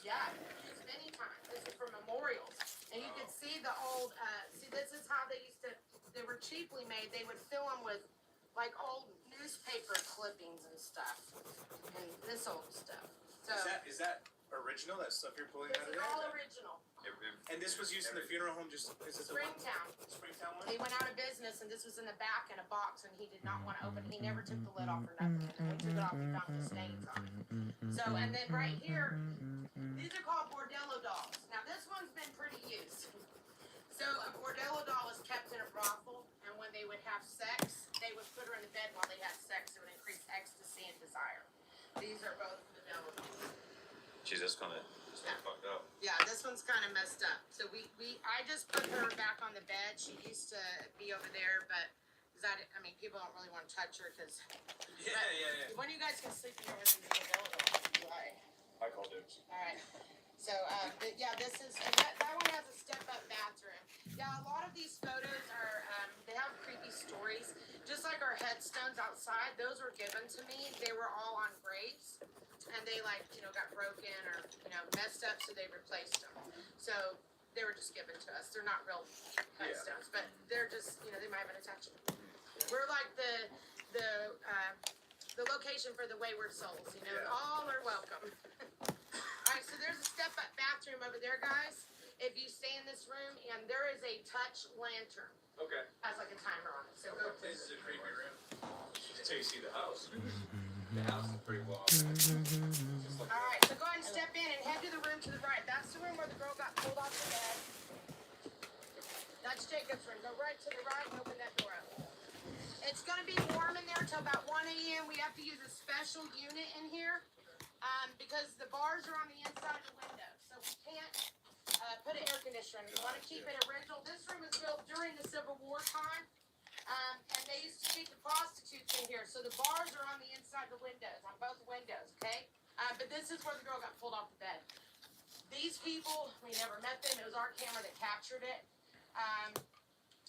Yeah, used many times. This is for memorials. And you can see the old, this is how they used to, they were cheaply made. They would fill them with like old newspaper clippings and stuff. And this old stuff. So Is that original, that stuff you're pulling out of this is there? all original. And this was used in the funeral home, just, is it the one? Springtown. One? He went out of business, and this was in the back in a box, and he did not want to open it. He never took the lid off or nothing. And when we took it off, we found the stains on it. So, and then right here, these are called bordello dolls. Now, this one's been pretty used. So, a bordello doll is kept in a brothel, and when they would have sex, they would put her in the bed while they had sex. It would increase ecstasy and desire. These are both bordello dolls. She's just kind of fucked up. Yeah, this one's kind of messed up. So I just put her back on the bed. She used to be over there, but people don't really want to touch her because. Yeah. When you guys can sleep in your room, why? I call dibs. All right. So, this is that one has a step-up bathroom. Yeah, a lot of these photos are they have creepy stories. Just like our headstones outside, those were given to me. They were all on graves. And they got broken or, messed up, so they replaced them. So they were just given to us. They're not real headstones, but they're just, they might have an attachment. We're like the location for the wayward souls, all are welcome. All right, so there's a step-up bathroom over there, guys. If you stay in this room, and there is a touch lantern. Okay. Has like a timer on it. So go This is a creepy room. Until you see the house. The house is pretty wild. All right, so go ahead and step in and head to the room to the right. That's the room where the girl got pulled off the bed. That's Jacob's room. Go right to the right and open that door up. It's going to be warm in there till about 1 a.m. We have to use a special unit in here because the bars are on the inside of the window. So we can't put an air conditioner in. We want to keep it original. This room was built during the Civil War time. And they used to keep the prostitutes in here. So the bars are on the inside of the windows, on both windows, okay? But this is where the girl got pulled off the bed. These people, we never met them. It was our camera that captured it.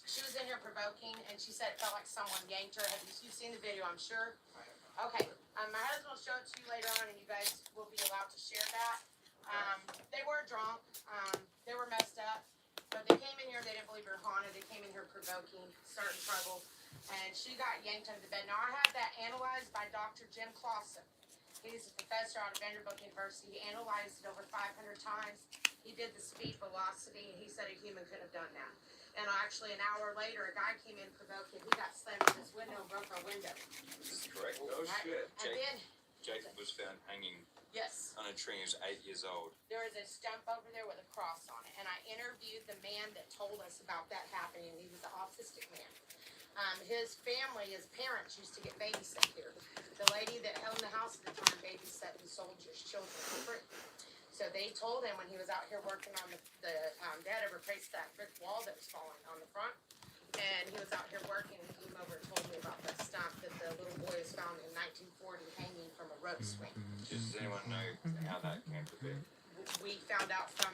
She was in here provoking, and she said it felt like someone yanked her. You've seen the video, I'm sure. Okay. My husband will show it to you later on, and you guys will be allowed to share that. They were drunk. They were messed up. But they came in here, they didn't believe we were haunted. They came in here provoking, starting trouble. And she got yanked under the bed. Now, I had that analyzed by Dr. Jim Clausen. He's a professor out of Vanderbilt University. He analyzed it over 500 times. He did the speed velocity, and he said a human couldn't have done that. And actually, an hour later, a guy came in provoking. He got slammed in his window and broke our window. This is correct. Oh, shit. And then, Jacob was found hanging yes, on a tree. He was 8 years old. there is a stump over there with a cross on it. And I interviewed the man that told us about that happening. He was an autistic man. His family, his parents used to get babysit here. The lady that owned the house at the time babysat the soldiers' children for free. So they told him when he was out here working on the dad had replaced that brick wall that was falling on the front. And he was out here working, and he came over and told me about that stump that the little boy was found in 1940 hanging from a rope swing. Does anyone know how that came to be? We found out from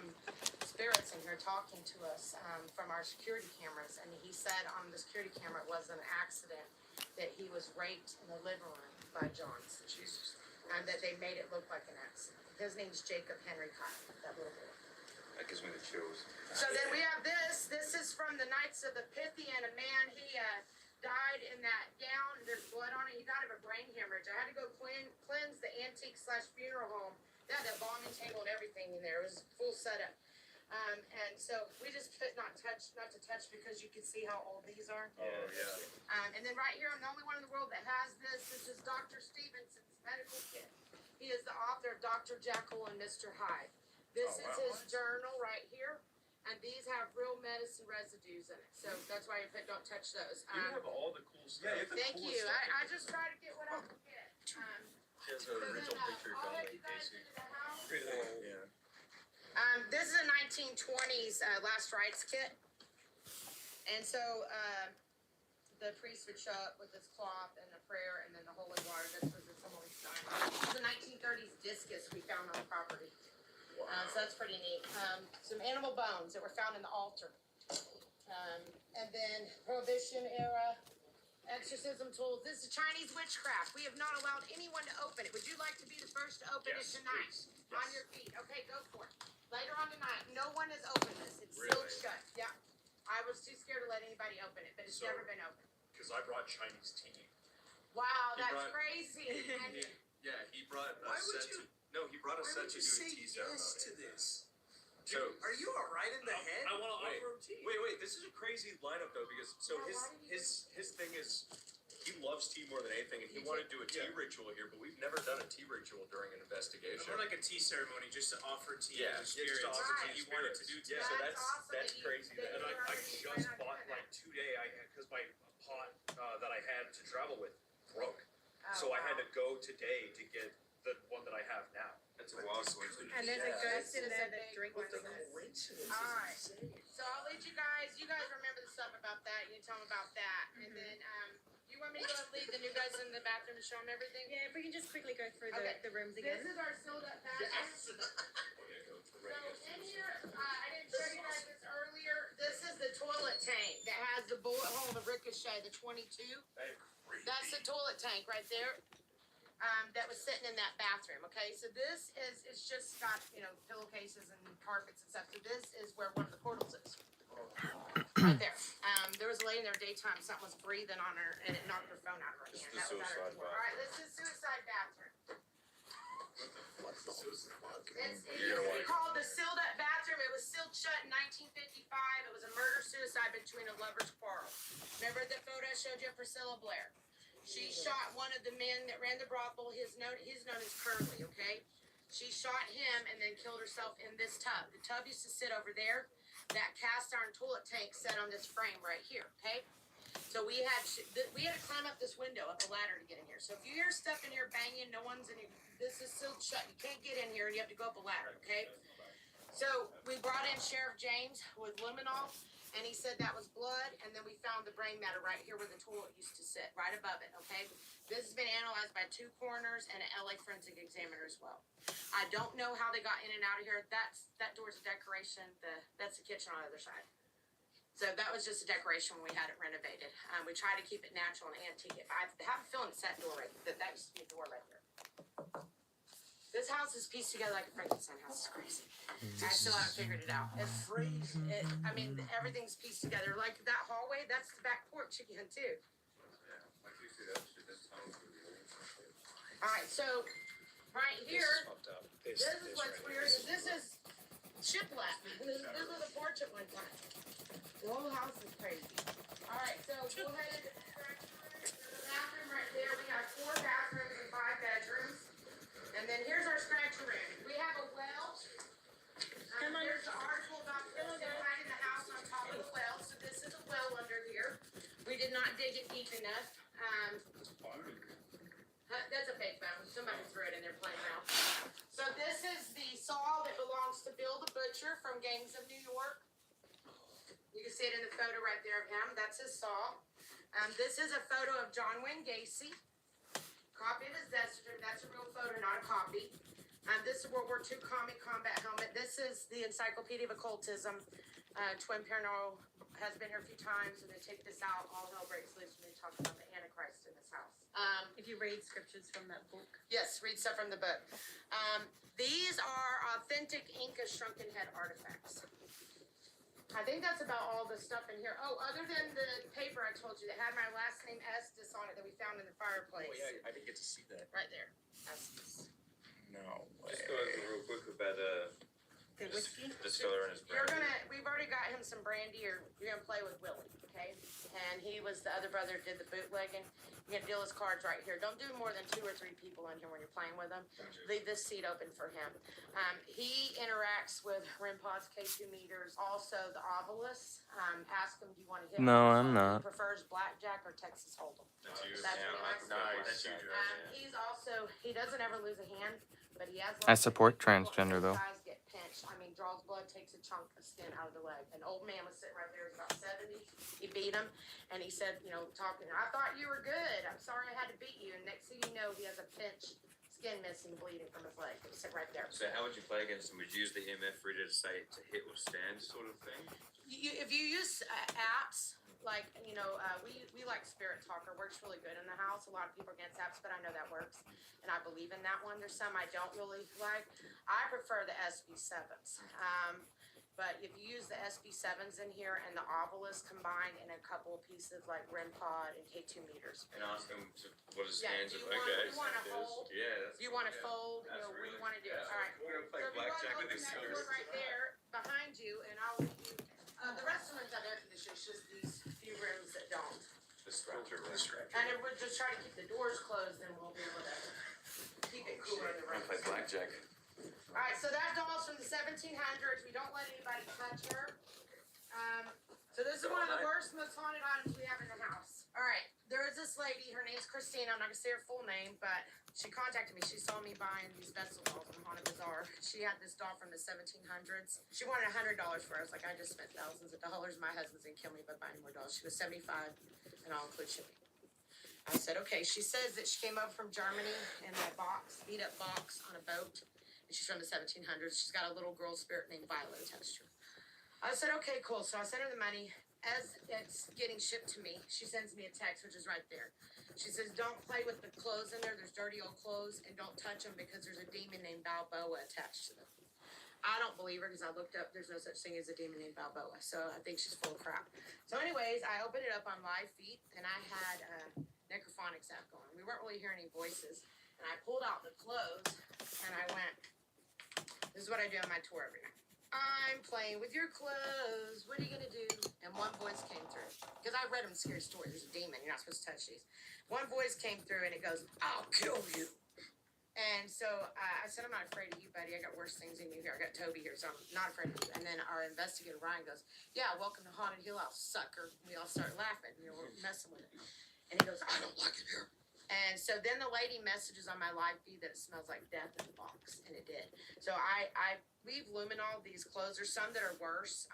spirits in here talking to us from our security cameras, and he said on the security camera it was an accident, that he was raped in the living room by John's. Jesus. And that they made it look like an accident. His name's Jacob Henry Kyle, that little boy. That gives me the chills. So then we have this. This is from the Knights of the Pythian. A man, he died in that gown. There's blood on it. He died of a brain hemorrhage. I had to go cleanse the antique/funeral home. They had a bombing table and everything in there. It was full setup. And so we just put not to touch because you can see how old these are. Oh, yeah. And then right here, I'm the only one in the world that has this. This is Dr. Stevenson's medical kit. He is the author of Dr. Jekyll and Mr. Hyde. This is his journal right here. And these have real medicine residues in it. So that's why you put don't touch those. You have all the cool stuff. Yeah, Thank you. I just try to get what I can get. She has an original picture I'll done let by you guys Casey. into the house. Yeah. This is a 1920s last rites kit. And so the priest would show up with this cloth and a prayer and then the holy water. This was the holy sign. This is a 1930s discus we found on the property. So that's pretty neat. Some animal bones that were found in the altar. And then Prohibition era. exorcism tools. This is Chinese witchcraft. We have not allowed anyone to open it. Would you like to be the first to open it tonight? please. On your feet. Okay, go for it. Later on tonight, no one has opened this. It's Really? sealed shut. Yeah. I was too scared to let anybody open it, but it's So- never been opened. Because I brought Chinese tea. Wow, He that's brought- crazy. And Yeah, he brought a Why would set you- to. No, he brought a Why set would to you do a say tea yes ceremony. to this? So Are you alright in the head? I want to Wait, offer him tea. wait. This is a crazy lineup though, because so Yeah, his why did you his thing is he loves tea more than anything, and he You wanted to do a tea Yeah. ritual here, but we've never done a tea ritual during an investigation. Or like a tea ceremony just to offer tea Yeah, to just spirits. to offer Right. He tea wanted spirits. to do tea. Yeah, so That's that's awesome that's that you- crazy. that That And I already just planned on bought doing like today. Because my pot that I had to travel with broke, Oh, so I had wow. to go today to get the one that I have now. That's a wild coincidence. And there's a Yeah. ghost in This is there a that big drinks What the this. coincidence Alright. is insane. So I'll let you guys remember the stuff about that. You tell them about that. And then, you want me to go and lead the new guys in the bathroom and show them everything? Yeah, if we can just quickly go through Okay. the rooms This again. is our sealed up bathroom. So in here, I didn't show you guys this earlier. This is the toilet tank that has the bullet hole, the ricochet, the 22. That's the toilet tank right there. That was sitting in that bathroom. Okay, so this is it's just got pillowcases and carpets and stuff. So this is where one of the portals is. Right there. There was a lady in there daytime. Something was breathing on her, and it knocked her phone out of her This hand. is That the was out of her suicide door. All right, this is suicide bathroom. What the fuck? It You're used to be right. called the sealed up bathroom. It was sealed shut in 1955. It was a murder suicide between a lover's quarrel. Remember the photo I showed you of Priscilla Blair? She shot one of the men that ran the brothel. He's known as Curly. Okay, she shot him and then killed herself in this tub. The tub used to sit over there. That cast iron toilet tank set on this frame right here. Okay. So we had to climb up this window, up a ladder to get in here. So if you hear stuff in here banging, no one's in here. This is sealed shut. You can't get in here, and you have to go up a ladder. Okay. So we brought in Sheriff James with luminol, and he said that was blood. And then we found the brain matter right here where the toilet used to sit, right above it. Okay. This has been analyzed by 2 coroners and an LA forensic examiner as well. I don't know how they got in and out of here. That door's a decoration. That's the kitchen on the other side. So that was just a decoration when we had it renovated. We try to keep it natural and antique. If I have a feeling it's that door right there. That used to be a door right there. This house is pieced together like a Frankenstein house. It's crazy. I still haven't figured it out. It's crazy. Everything's pieced together. Like that hallway, that's the back porch again too. All right, so right here, this is what's weird. This is shiplap. This was a porch at one time. The whole house is crazy. All right, so go ahead and the bathroom right there. We have 4 bathrooms and 5 bedrooms. And then here's our scratcher room. We have a well. There's the article about hiding the house on top of the well. So this is a well under here. We did not dig it deep enough. That's a fake phone. Somebody threw it in there playing around. So this is the saw that belongs to Bill the Butcher from Gangs of New York. You can see it in the photo right there of him. That's his saw. This is a photo of John Wayne Gacy. Copy of his death certificate. That's a real photo, not a copy. This is World War II comic combat helmet. This is the Encyclopedia of Occultism. Twin Paranormal has been here a few times, and they take this out. All hell breaks loose when they talk about the Antichrist in this house. If you read scriptures from that book. Yes, read stuff from the book. These are authentic Inca shrunken head artifacts. I think that's about all the stuff in here. Oh, other than the paper I told you that had my last name Estes on it that we found in the fireplace. Oh yeah, I didn't get to see that. Right there. Estes. No way. Just go over real quick about The whiskey. Distiller and his You're brand. we've already got him some brandy, or you're gonna play with Willie, okay? And he was the other brother who did the bootlegging. You're gonna deal his cards right here. Don't do more than 2 or 3 people in here when you're playing with him. Leave this seat open for him. He interacts with Rimpod's K2 meters, also the Ovilus. Ask him, do you want to hit him? No, I'm He not. prefers blackjack or Texas Hold'em. That's you. That's Yeah, what he likes to nice. do. That's you. He's also, he doesn't ever lose a hand, but he has. I lots of support people, transgender, and though. Guys get pinched. I mean, draws blood, takes a chunk of skin out of the leg. An old man was sitting right there, he was about 70. He beat him, and he said, talking, I thought you were good. I'm sorry I had to beat you. And next thing you know, he has a pinch, skin missing, bleeding from his leg. He was sitting right there. So how would you play against him? Would you use the EMF reader to say to hit or stand sort of thing? If you use apps, like, we like Spirit Talker, works really good in the house. A lot of people are against apps, but I know that works. And I believe in that one. There's some I don't really like. I prefer the SB7s. But if you use the SB7s in here and the obelisk combined in a couple of pieces like REM pod and K2 meters. And ask him what his Yeah, hands do are you like. want- Guys, you wanna it is. hold? Yeah, that's Do you want to yeah. fold? That's What do you really- want to do? yeah. All right. We're gonna play So if you blackjack want with to these open that suckers. door right there behind you, and I'll leave you. The rest of them have air conditioning. It's just these few rooms that don't. The structure. And if we're just trying to keep the doors closed, then we'll be able to keep it cooler in the We're room. gonna play blackjack. All right, so that doll's from the 1700s. We don't let anybody touch her. So this is one of the worst, most haunted items we have in the house. All right, there is this lady. Her name's Christina. I'm not gonna say her full name, but she contacted me. She saw me buying these vessel dolls from Haunted Bazaar. She had this doll from the 1700s. She wanted $100 for it. I was like, I just spent thousands of dollars. My husband's gonna kill me by buying more dolls. She was 75, and I'll include shipping. I said, okay. She says that she came over from Germany in a box, beat up box on a boat. And she's from the 1700s. She's got a little girl spirit named Violet attached to her. I said, okay, cool. So I sent her the money. As it's getting shipped to me, she sends me a text, which is right there. She says, don't play with the clothes in there. There's dirty old clothes, and don't touch them because there's a demon named Balboa attached to them. I don't believe her because I looked up. There's no such thing as a demon named Balboa. So I think she's full of crap. So anyways, I opened it up on live feed, and I had a necrophonics app going. We weren't really hearing any voices. And I pulled out the clothes, and I went, this is what I do on my tour every night. I'm playing with your clothes. What are you gonna do? And one voice came through. Because I read them scary stories. There's a demon. You're not supposed to touch these. One voice came through and it goes, I'll kill you. And so I said, I'm not afraid of you, buddy. I got worse things than you here. I got Toby here, so I'm not afraid of you. And then our investigator, Ryan, goes, yeah, welcome to Haunted Hill House, sucker. We all start laughing. We're messing with it. And he goes, I don't like it here. And so then the lady messages on my live feed that it smells like death in the box, and it did. So I leave luminol these clothes. There's some that are worse.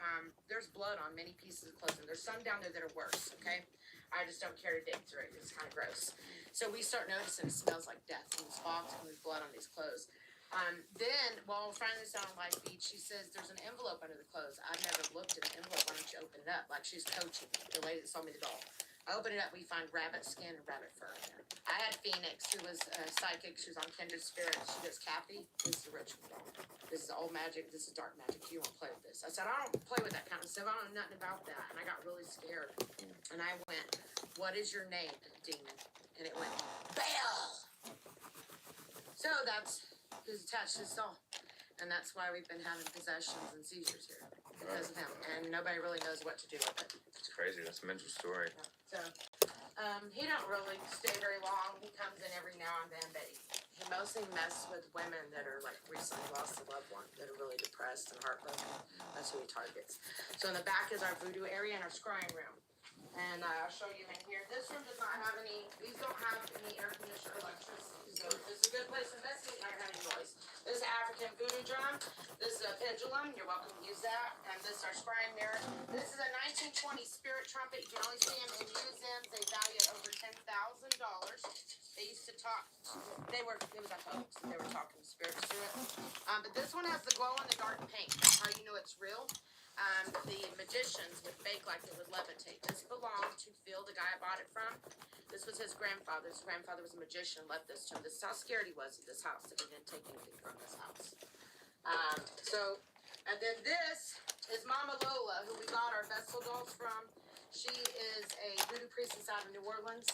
There's blood on many pieces of clothing. There's some down there that are worse, okay? I just don't care to dig through it. It's kind of gross. So we start noticing it smells like death in this box, and there's blood on these clothes. Then, while we're finding this out on live feed, she says there's an envelope under the clothes. I've never looked at the envelope. Why don't you open it up? Like she's coaching me, the lady that sold me the doll. I open it up, we find rabbit skin and rabbit fur in there. I had Phoenix, who was a psychic. She was on Kindred Spirits. She goes, Kathy, this is a ritual doll. This is old magic. This is dark magic. You won't play with this. I said, I don't play with that kind of stuff. I don't know nothing about that. And I got really scared. And I went, what is your name, demon? And it went, Belle! So that's who's attached to this doll. And that's why we've been having possessions and seizures here. Because of him. And nobody really knows what to do with it. It's crazy. That's a mental story. So, he don't really stay very long. He comes in every now and then, but he mostly messes with women that are like recently lost a loved one, that are really depressed and heartbroken. That's who he targets. So in the back is our voodoo area and our scrying room. And I'll show you in here. This room does not have any, these don't have any air conditioner or electricity. So this is a good place to investigate. Not gonna have any noise. This is an African voodoo drum. This is a pendulum. You're welcome to use that. And this is our scrying mirror. This is a 1920 spirit trumpet. You can only see them in museums. They value it over $10,000. They used to talk. It was a hoax. They were talking to spirits through it. But this one has the glow in the dark paint. That's how you know it's real. The magicians would bake like it would levitate. This belonged to Phil, the guy I bought it from. This was his grandfather. His grandfather was a magician, left this to him. This is how scared he was of this house, that he didn't take anything from this house. And then this is Mama Lola, who we got our vessel dolls from. She is a voodoo priestess out of New Orleans.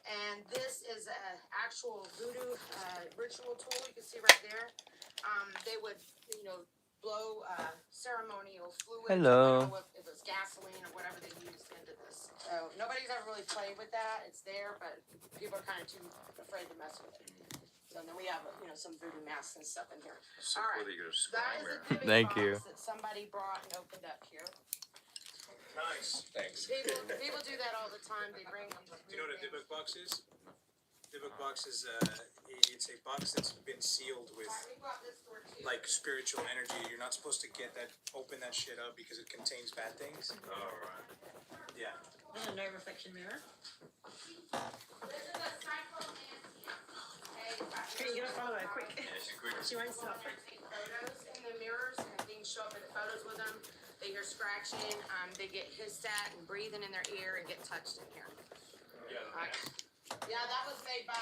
And this is an actual voodoo ritual tool. You can see right there. They would, blow ceremonial fluid. Hello. I don't know if it was gasoline or whatever they used into this. So nobody's ever really played with that. It's there, but people are kind of too afraid to mess with it. So then we have, some voodoo masks and stuff in here. So All right. cool that you go to That scrying is a mirror. giving Thank box you. that somebody brought and opened up here. Nice. Thanks. People do that all the time. They bring them. Do you know what a Dybbuk box is? Dybbuk box is it's a box that's been sealed with We bought this for too. like spiritual energy. You're not supposed to open that shit up because it contains bad things. Alright. Yeah. There's a no reflection mirror. This is a psychomancy. Can you get a photo quick? Yeah, she's quick. She won't stop. Take photos in the mirrors and things show up in the photos with them. They hear scratching, they get hissed at and breathing in their ear and get touched in here. Yeah, the Alright. mask. Yeah, that was made by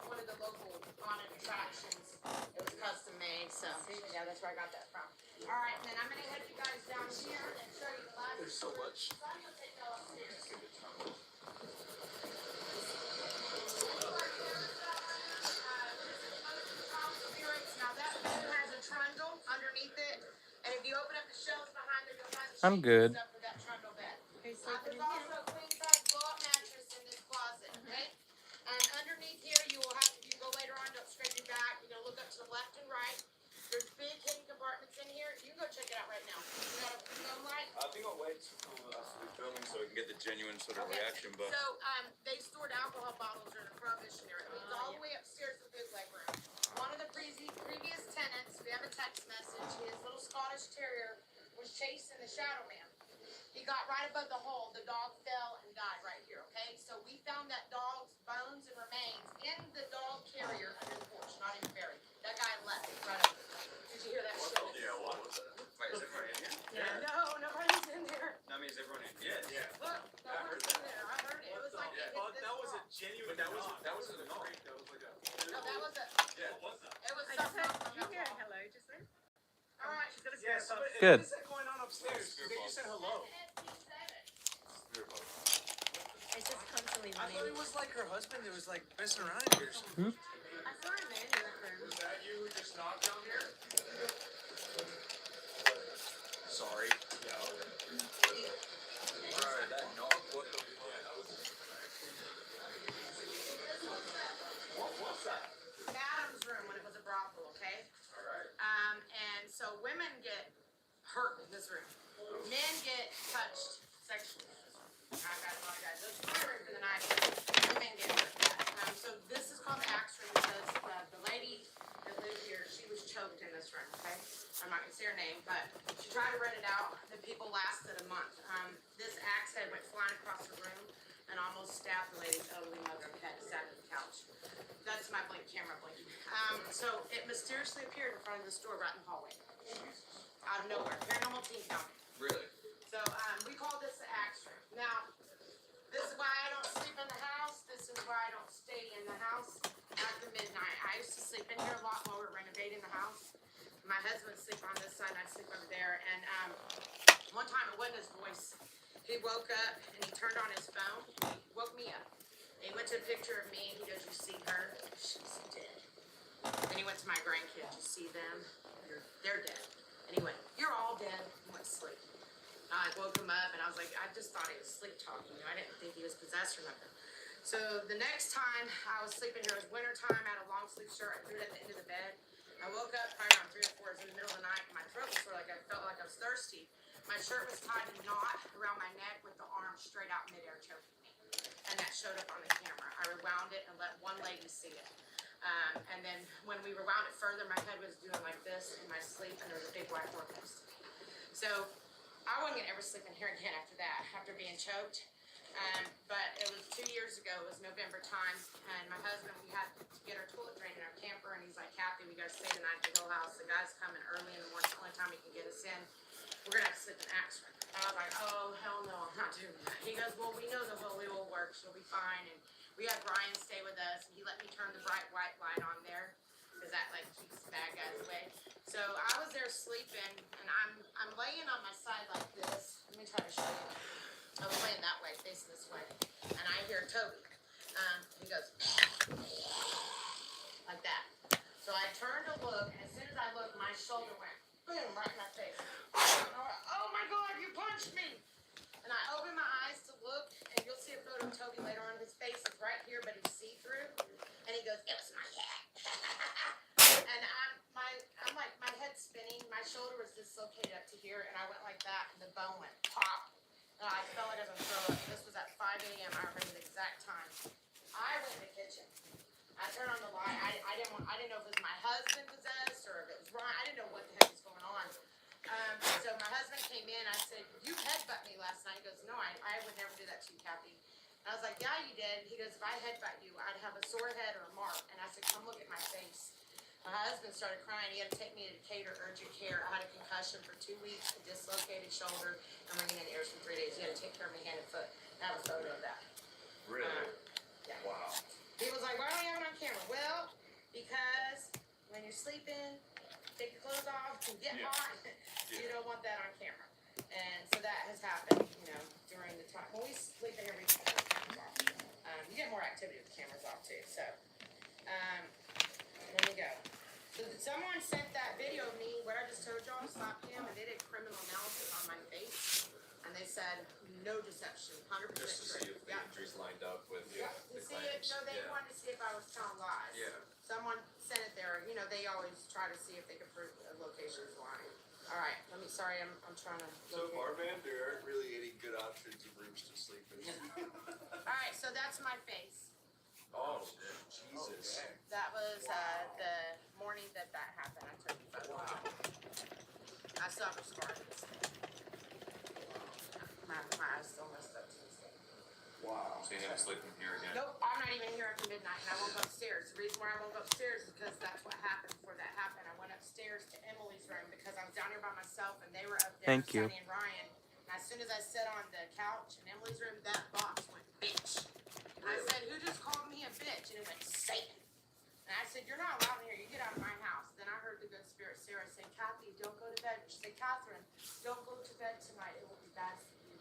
one of the local haunted attractions. It was custom made, so yeah, that's where I got that from. All right, and then I'm gonna head you guys down here and show you the last. There's so much. So I'm gonna take y'all upstairs. Now that room has a trundle underneath it, and if you open up the shelves behind there, you'll find the I'm sheets good. and stuff for that trundle bed. Who's There's sleeping in here? also a queen size blow-up mattress in this closet, okay? And underneath here, you will have to, you go later on, don't scrape your back, you're gonna look up to the left and right. There's big hidden compartments in here, you can go check it out right now. You got a phone light? I think I'll wait till us to be filming so we can get the genuine sort of Okay. reaction, but So, they stored alcohol bottles during the prohibitionary. It was all the way upstairs to the big leg room. One of the previous tenants, we have a text message, his little Scottish terrier was chasing the shadow man. He got right above the hole, the dog fell and died right here, okay? So we found that dog's bones and remains in the dog carrier under the porch, not even buried. That guy left right over there. Did you hear that shit? yeah, what was that? Wait, is everyone in here? Yeah. No, nobody's in there. That means everyone in here. Yeah. Look, no one's in there. I heard it. It was like it hit this wall. genuine But that was a knock. That was like a. No, that was a, Yeah, what was that? it was I just something heard, else on you that hear wall. hello just then? All right. She's got a Yeah, spirit box. Good. What is that going on upstairs? They just said hello. It's just constantly I thought running. it was like her husband that was like messing around in here. I saw a man in that room. Was that you who just knocked down here? Sorry. Yeah, okay. Alright, that knock, what the What was that? Madam's room when it was a brothel, okay? Alright. And so women get hurt in this room. Men get touched sexually. I got a lot of guys. Those are for the night. Women get hurt. So this is called the axe room because the lady that lived here, she was choked in this room, okay? I'm not gonna say her name, but she tried to rent it out. The people lasted a month. This axe head went flying across the room and almost stabbed the lady's elderly mother who had sat on the couch. That's my blink camera blinking. So it mysteriously appeared in front of the store right in the hallway. Out of nowhere. Paranormal team found it. Really? So we call this the axe room. Now, this is why I don't sleep in the house. This is why I don't stay in the house after midnight. I used to sleep in here a lot while we were renovating the house. My husband sleep on this side and I sleep over there. And one time it wasn't his voice. He woke up and he turned on his phone. He woke me up. He went to a picture of me and he goes, "You see her? She's dead." Then he went to my grandkids. "You see them? They're dead." And he went, "You're all dead." And went to sleep. I woke him up and I was like, I just thought he was sleep talking. I didn't think he was possessed or nothing. So the next time I was sleeping here, it was winter time. I had a long sleeve shirt. I threw it at the end of the bed. I woke up probably around 3 or 4 in the middle of the night. My throat was sore, like I felt like I was thirsty. My shirt was tied in a knot around my neck with the arm straight out midair choking me. And that showed up on the camera. I rewound it and let one lady see it. And then when we rewound it further, my head was doing like this in my sleep and there was a big white door next to me. So I wasn't gonna ever sleep in here again after that, after being choked. But it was 2 years ago, it was November time, and my husband, we had to get our toilet drained in our camper, and he's like, "Kathy, we gotta stay the night at the Hill House. The guy's coming early in the morning, it's the only time he can get us in. We're gonna have to sleep in Axe room." And I was like, "Oh, hell no, I'm not doing that." He goes, "Well, we know the Holy will work, she'll be fine." And we had Brian stay with us, and he let me turn the bright white light on there, because that like keeps the bad guys away. So I was there sleeping, and I'm laying on my side like this. Let me try to show you. I was laying that way, facing this way, and I hear Toby. He goes like that. So I turned to look, and as soon as I looked, my shoulder went boom right in my face. And I went, "Oh my God, you punched me!" And I opened my eyes to look, and you'll see a photo of Toby later on. His face is right here, but he's see-through. And he goes, "It was my head." And I'm like, my head's spinning. My shoulder was dislocated up to here, and I went like that, and the bone went pop. And I felt like I was gonna throw up. This was at 5 a.m. I remember the exact time. I went in the kitchen. I turned on the light. I didn't know if it was my husband possessed or if it was Ryan. I didn't know what the heck was going on. So my husband came in. I said, "You headbutt me last night." He goes, "No, I would never do that to you, Kathy." And I was like, "Yeah, you did." He goes, "If I headbutt you, I'd have a sore head or a mark." And I said, "Come look at my face." My husband started crying. He had to take me to Decatur urgent care. I had a concussion for 2 weeks, a disc dislocated shoulder and ringing in ears for 3 days. You gotta take care of my hand and foot. And I have a photo of that. Really? Yeah. Wow. People's like, why don't you have it on camera? Well, because when you're sleeping, take your clothes off and get Yeah. hot. You don't want that on camera. And so that has happened, you know, during the time. When we sleep in here, we keep the cameras off. You get more activity with the cameras off too. So, there we go. So someone sent that video of me, what I just told y'all, slap him, and they did criminal analysis on my face. And they said, no deception, 100% Just to see if the Yeah. injuries lined up with Yeah, the to see if, claims. no, they Yeah. wanted to see if I was telling lies. Yeah. Someone sent it there, you know, they always try to see if they can prove a location is lying. All right, sorry, I'm trying to. So locate- far, man, there aren't really any good options of rooms to sleep in. All right, so that's my face. Oh, Jesus. Okay. That was, the morning that happened, I took the photo. I still have a scar. My eyes still messed up to this day. Wow. So you need to sleep in here again. Nope, I'm not even here after midnight, and I won't go upstairs. The reason why I won't go upstairs is because that's what happened before that happened. I went upstairs to Emily's room because I was down here by myself, and they were up there, Thank you. Sunny and Ryan. And as soon as I sat on the couch in Emily's room, that box went bitch. And I said, who just called me a bitch? And it went Satan. And I said, you're not allowed in here. You get out of my house. Then I heard the good spirit Sarah say, Kathy, don't go to bed. She said, Catherine, don't go to bed tonight. It will be bad for you.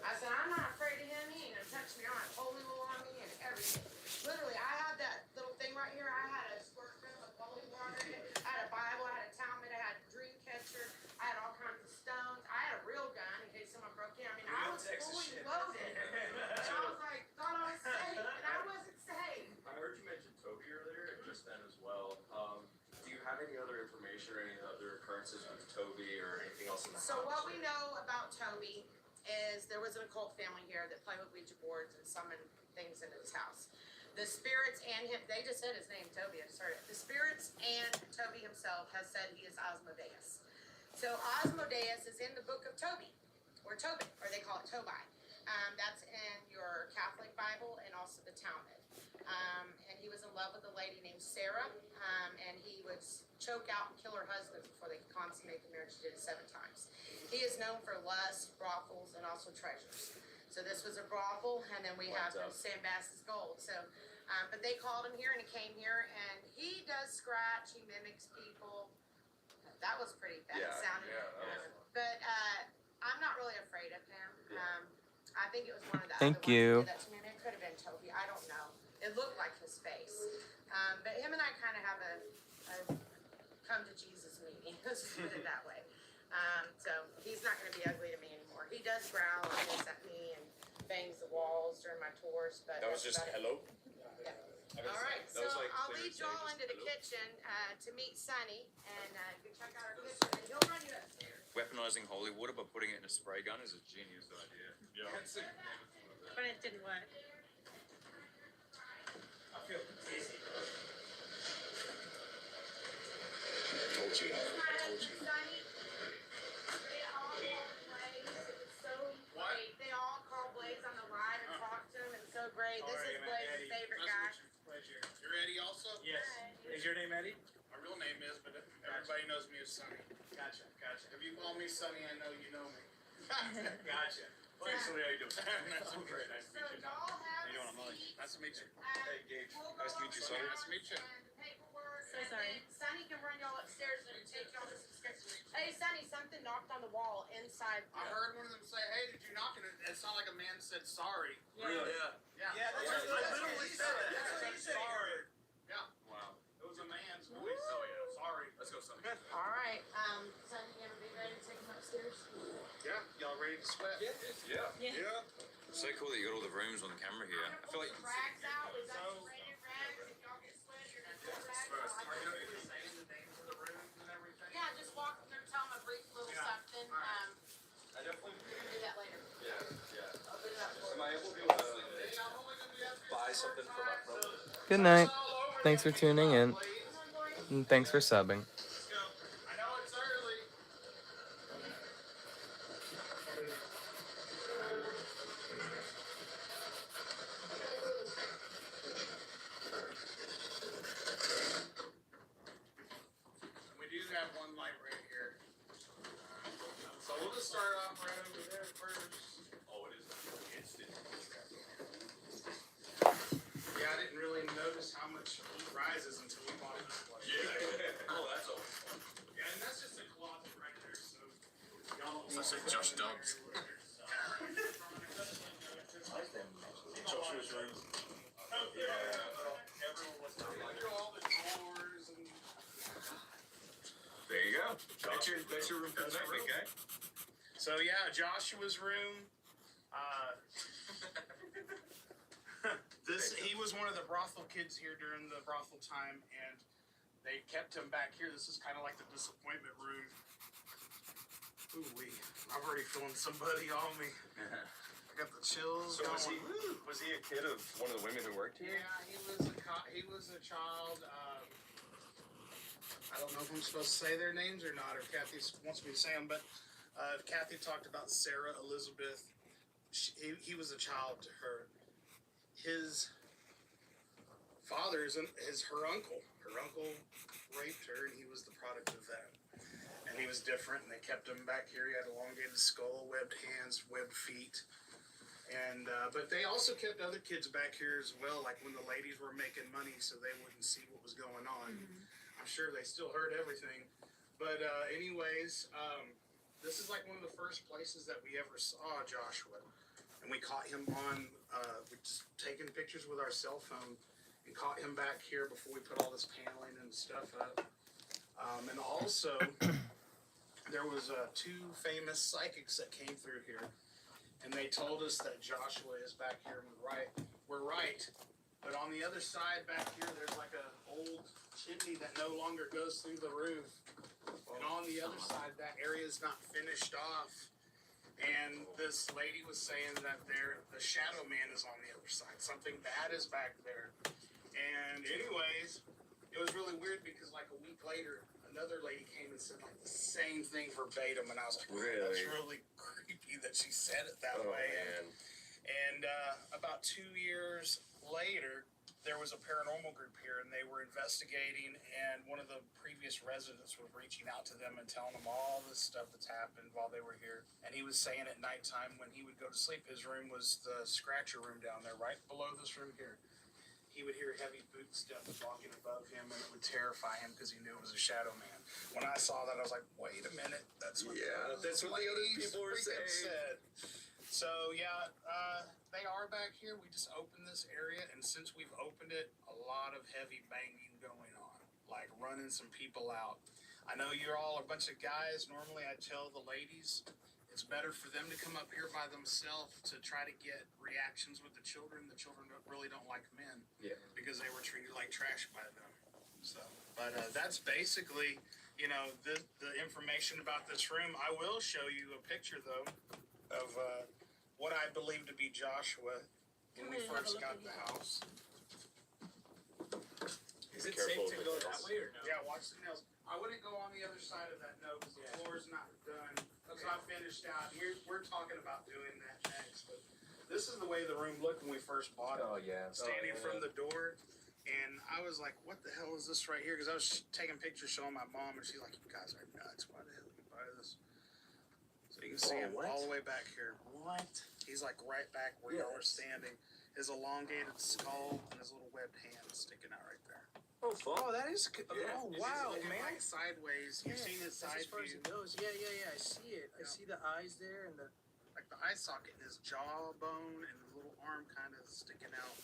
I said, I'm not afraid of him. He ain't gonna touch me. I had holy oil on me and everything. Literally, I had that little thing right here. I had a squirt gun with holy water in it. I had a Bible. I had a Talmud. I had a dream catcher. I had all kinds of stones. I had a real gun in case someone broke in. I mean, I was fully loaded. And I was like, thought I was safe, and I wasn't safe. I heard you mention Toby earlier, and just then as well. Do you have any other information or any other occurrences with Toby or anything else in the So house? what we know about Toby is there was an occult family here that played with Ouija boards and summoned things into his house. The spirits and him, they just said his name, Toby, I just heard it. The spirits and Toby himself has said he is Asmodeus. So Asmodeus is in the book of Toby, or Tobit, or they call it Tobi. That's in your Catholic Bible and also the Talmud. And he was in love with a lady named Sarah, and he would choke out and kill her husband before they could consummate the marriage. He did it 7 times. He is known for lust, brothels, and also treasures. So this was a brothel, and then we have the Sandbass's gold. So, but they called him here, and he came here, and he does scratch. He mimics people. That was pretty bad sounding. But I'm not really afraid of him. I think it was one of the Thank other you. ones that did that to me. I mean, it could have been Toby. I don't know. It looked like his face. But him and I kind of have a come to Jesus meeting. Let's put it that way. So he's not going to be ugly to me anymore. He does growl and hiss at me and bangs the walls during my tours. But That was that's just about it. hello? All right, That so was like I'll clear lead y'all saying into the hello. kitchen to meet Sonny and you check out our kitchen. And he'll run you upstairs. Weaponizing holy water but putting it in a spray gun is a genius idea. Yeah. But it didn't work. I feel dizzy. Told you. I told you. Sonny, they all call Blaze. It's so great. They all call Blaze on the line and talk to him. It's so great. This is Blaze's favorite guy. Pleasure. You're Eddie also? Yes. Is your name Eddie? My real name is, but everybody knows me as Sonny. Gotcha. If you call me Sonny, I know you know me. Gotcha. Hey, Sonny, how you doing? Nice to meet you. Nice to So meet you. y'all have You know a what I'm like? seat. Nice to meet you. Hey, Gage. We'll Nice go to meet you, over Sonny. Nice to meet you. and the paperwork, So and sorry. then Sonny can run y'all upstairs and take y'all to some scripture. Hey, Sonny, something knocked on the wall inside. I heard one of them say, "Hey, did you knock?" And it sounded like a man said sorry. Really? Yeah. Yeah, that's Yeah. what I literally said that. That's what he said. Sorry. Yeah. Wow. It was a man's voice. Oh yeah. Sorry. Let's go, Sonny. All right, Sonny, you gonna be ready to take him upstairs? Yeah. Y'all ready to sweat? Yeah. Yeah. It's so cool that you got all the rooms on the camera here. I feel like Some rags out. We got some rated rags. If y'all get sweaty, you're gonna put rags on. Are you gonna be saying the names of the rooms and everything? Yeah, just walk through, tell them a brief little something. I definitely. We can do that later. Yeah. I'll do that for Am you. I able to be able to Hey, I'm only gonna be asking buy you something for for my time, brother? so Good night. all over Thanks for here. tuning in. Please. And thanks for subbing. Let's go. I know it's early. We do have one light right here. So we'll just gonna say Josh Dubs. Joshua's room. There you go. That's your room for the night, big guy. So yeah, Joshua's room. He was one of the brothel kids here during the brothel time, and they kept him back here. This is kind of like the disappointment room. Ooh wee! I'm already feeling somebody on me. I got the chills. So going. was he a kid of one of the women who worked here? Yeah, he was a child. I don't know if I'm supposed to say their names or not, or Kathy wants me to say them, but Kathy talked about Sarah Elizabeth. He was a child to her. His father is her uncle. Her uncle raped her, and he was the product of that. And he was different, and they kept him back here. He had elongated skull, webbed hands, webbed feet. And but they also kept other kids back here as well, like when the ladies were making money so they wouldn't see what was going on. I'm sure they still heard everything. But anyways, this is like one of the first places that we ever saw Joshua. And we caught him on, we just taking pictures with our cell phone and caught him back here before we put all this paneling and stuff up. And also, there was two famous psychics that came through here. And they told us that Joshua is back here and we're right. But on the other side back here, there's like a old chimney that no longer goes through the roof. And on the other side, that area is not finished off. And this lady was saying that the shadow man is on the other side. Something bad is back there. And anyways, it was really weird because like a week later, another lady came and said like the same thing verbatim. And I was like, Really? that's really creepy that she said it that way. Man. And about 2 years later, there was a paranormal group here, and they were investigating, and one of the previous residents was reaching out to them and telling them all this stuff that's happened while they were here. And he was saying at nighttime when he would go to sleep, his room was the scratcher room down there, right below this room here. He would hear heavy footsteps walking above him, and it would terrify him because he knew it was a shadow man. When I saw that, I was like, wait a minute, that's what that's what the other ladies people were freaking saying. said. So yeah, they are back here. We just opened this area, and since we've opened it, a lot of heavy banging going on, like running some people out. I know you're all a bunch of guys. Normally I tell the ladies it's better for them to come up here by themselves to try to get reactions with the children. The children really don't like men because they were treated like trash by them. So, but that's basically, the information about this room. I will show you a picture though of what I believe to be Joshua when we first got the house. Is it safe to go that way or no? Yeah, watch the nails. I wouldn't go on the other side of that note because the floor's not done. It's not finished out. Here, we're talking about doing that next. But this is the way the room looked when we first bought it. Oh yeah. Standing from the door. And I was like, what the hell is this right here? Because I was taking pictures showing my mom, and she's like, you guys are nuts. Why the hell did you buy this? So you can see him all the way back here. What? He's like right back where y'all were standing. His elongated skull and his little webbed hand sticking out right there. Oh, that is. Yeah. Oh, wow, Looking man. like sideways. You've seen his That's side as far as view. it goes. Yeah. I see it. I Yeah. see the eyes there and the. Like the eye socket and his jawbone and his little arm kind of sticking out.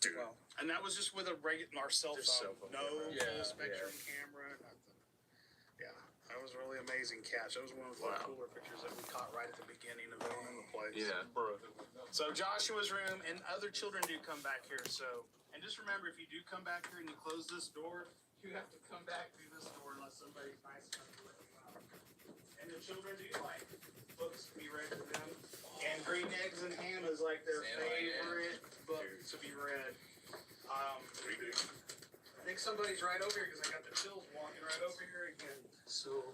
Dude. Well, and that was just with our cell Just phone. cell phone No camera. full Yeah, spectrum camera, nothing. Yeah, that was a really amazing catch. That was one of the cooler pictures that we caught right at the beginning of owning the place. Yeah. So Joshua's room, and other children do come back here. So, and just remember, if you do come back here and you close this door, you have to come back through this door unless somebody's nice enough to let you out. And the children do like books to be read to them. And Green Eggs and Ham is like their favorite book to be read. I think somebody's right over here because I got the chills walking right over here again. So,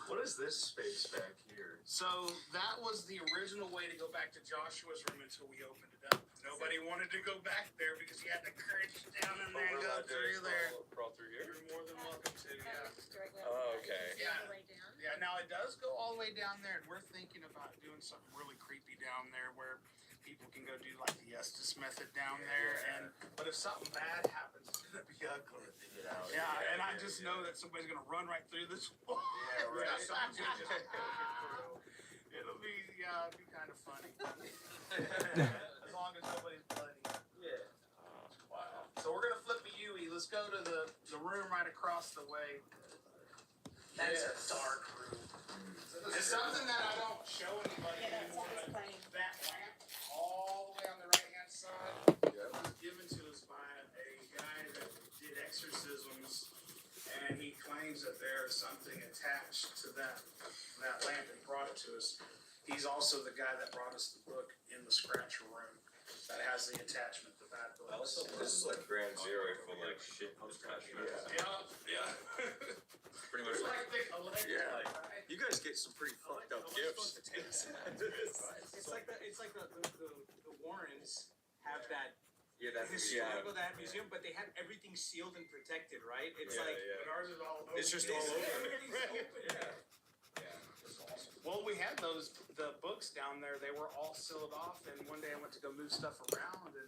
what is this space back here? So that was the original way to go back to Joshua's room until we opened it up. Nobody wanted to go back there because you had to crunch down in there and go through there. Crawl through here. You're more than welcome to, yeah. Oh, okay. Yeah. All the way down. Yeah, now it does go all the way down there, and we're thinking about doing something really creepy down there where people people can go do like the Estes method down there, but if something bad happens, it's gonna be ugly. Yeah, and I just know that somebody's gonna run right through this wall. Yeah, right. Something's gonna just it'll be kind of funny. As long as nobody's bloody. Yeah. Wow. So we're gonna flip a Yui. Let's go to the room right across the way. That's a dark room. It's something that I don't show anybody Yeah, anymore. that's But funny. that lamp, all the way on the right hand side, was given to us by a guy that did exorcisms, and he claims that there's something attached to that lamp and brought it to us. He's also the guy that brought us the book in the scratcher room that has the attachment to that book. This is like ground zero for like shit attachments. Yeah. Pretty much like, Yeah. you guys get some pretty fucked up gifts. It's like the Warrens have that Yeah, that's historical that museum, but they have everything sealed and protected, right? It's like But ours is all open. It's just all over. Everything's open. Well, we had the books down there. They were all sealed off, and one day I went to go move stuff around, and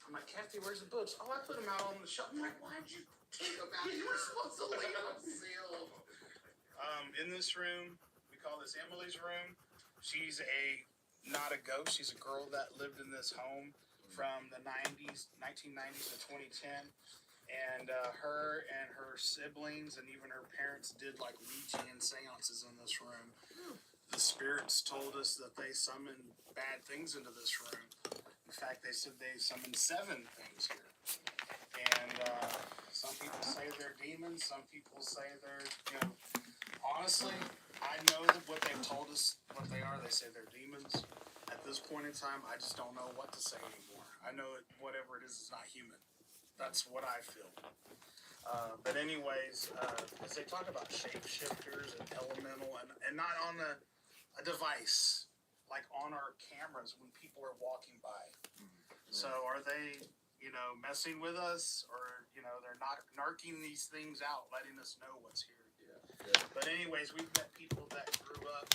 I'm like, Kathy, where's the books? Oh, I put them out on the shelf. I'm like, why'd you take them out? You were supposed to leave them sealed. In this room, we call this Emily's room. She's not a ghost. She's a girl that lived in this home from the 1990s to 2010. And her and her siblings and even her parents did like Ouija and seances in this room. The spirits told us that they summoned bad things into this room. In fact, they said they summoned 7 things here. And some people say they're demons. Some people say they're, honestly, I know that what they've told us, what they are. They say they're demons. At this point in time, I just don't know what to say anymore. I know whatever it is not human. That's what I feel. But anyways, as they talk about shapeshifters and elemental, and not on a device, like on our cameras when people are walking by. So are they, messing with us, or, they're not narking these things out, letting us know what's here. But anyways, we've met people that grew up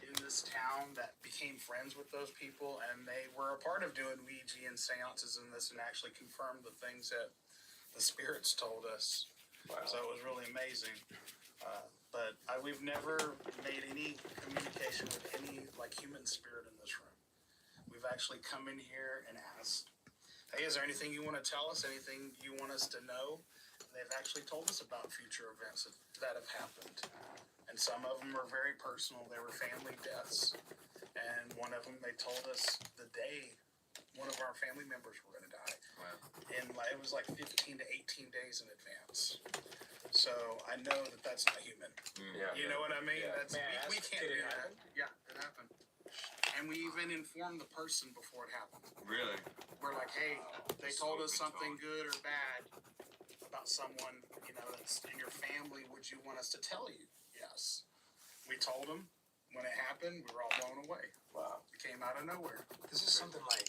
in this town that became friends with those people, and they were a part of doing Ouija and seances in this and actually confirmed the things that the spirits told us. Wow. So it was really amazing. But we've never made any communication with any human spirit in this room. We've actually come in here and asked, hey, is there anything you want to tell us? Anything you want us to know? They've actually told us about future events that have happened. And some of them are very personal. They were family deaths. And one of them, they told us the day one of our family members were going to die. Wow. And it was like 15 to 18 days in advance. So I know that that's not human. You know what I mean? Yeah. That's, we can't do that. Yeah, it happened. And we even informed the person before it happened. Really? We're like, hey, they told us something good or bad about someone, that's in your family. Would you want us to tell you? Yes. We told them. When it happened, we were all blown away. Wow. It came out of nowhere. This is something like,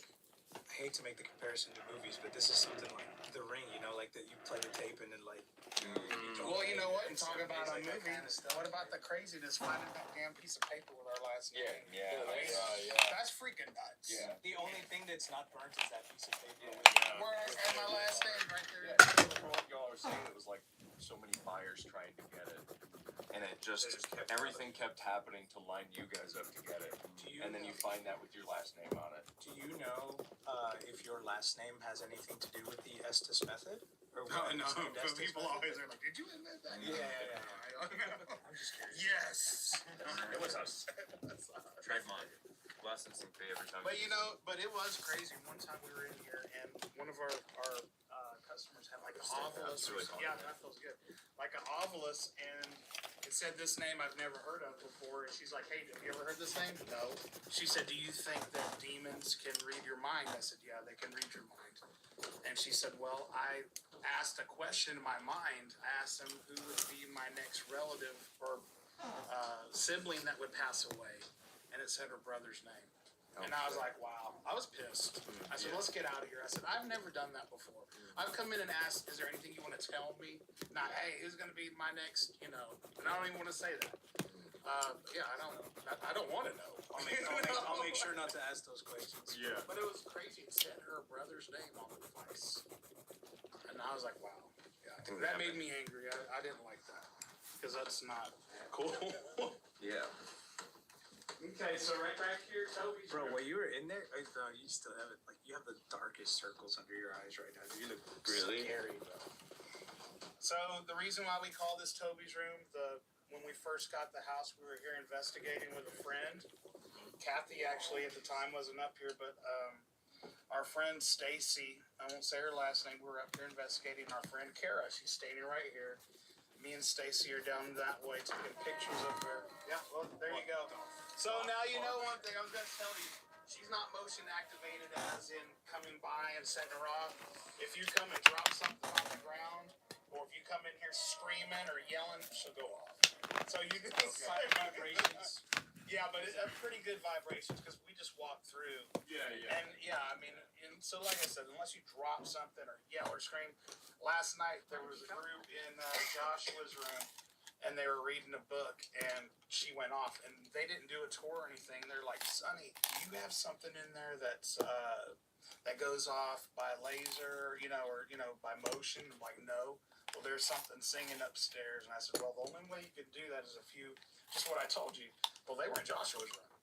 I hate to make the comparison to movies, but this is something like The Ring, like that you play the tape and then Well, you know what? And talk about a like that movie. kind of stuff. What about the craziness finding that damn piece of paper with our last name? Yeah. That's freaking nuts. Yeah. The only thing that's not burnt is that piece of paper. Where and my last name right there. What y'all are saying, it was like so many buyers trying to get it, and it just everything kept happening to line you guys up to get it, and then you find that with your last name on it. Do you know if your last name has anything to do with the Estes method? Or No, what is named but Estes people method? always are like, did you invent that? Yeah. I don't know. I'm just curious. Yes. It was us. Trademark. Licensing fee every time. But but it was crazy. One time we were in here and one of our customers had like an ovilus. really Yeah, that feels good. Like an ovilus, and it said this name I've never heard of before. And she's like, hey, have you ever heard this name? No. She said, do you think that demons can read your mind? I said, yeah, they can read your mind. And she said, well, I asked a question in my mind. I asked them who would be my next relative or sibling that would pass away. And it said her brother's name. And I was like, wow. I was pissed. I said, let's get out of here. I said, I've never done that before. I've come in and asked, is there anything you want to tell me? Not, hey, who's going to be my next, And I don't even want to say that. Yeah, I don't want to know. I'll make sure not to ask those questions. Yeah. But it was crazy. It said her brother's name on the device. And I was like, wow. Yeah, think that that made me angry. I didn't like that. Because that's not cool. Yeah. Okay, so right back here, Toby's Bro, room. while you were in there, you still have it. Like, you have the darkest circles under your eyes right now. You look Really? scary, bro. So the reason why we call this Toby's room, when we first got the house, we were here investigating with a friend. Kathy actually at the time wasn't up here, but our friend Stacy, I won't say her last name, we were up here investigating. Our friend Kara, she's standing right here. Me and Stacy are down that way taking pictures of her. Yeah, well, there you go. So now you know one thing I was going to tell you. She's not motion activated as in coming by and setting her off. If you come and drop something on the ground, or if you come in here screaming or yelling, she'll go off. So you can vibrations. Yeah, but it's pretty good vibrations because we just walked through. Yeah. And yeah, I mean, and so like I said, unless you drop something or yell or scream. Last night there was a group in Joshua's room, and they were reading a book, and she went off, and they didn't do a tour or anything. They're like, "Sonny, do you have something in there that's that goes off by laser, or by motion?" I'm like, "No." Well, there's something singing upstairs, and I said, "Well, the only way you can do that is if you just what I told you." Well, they were in Joshua's room.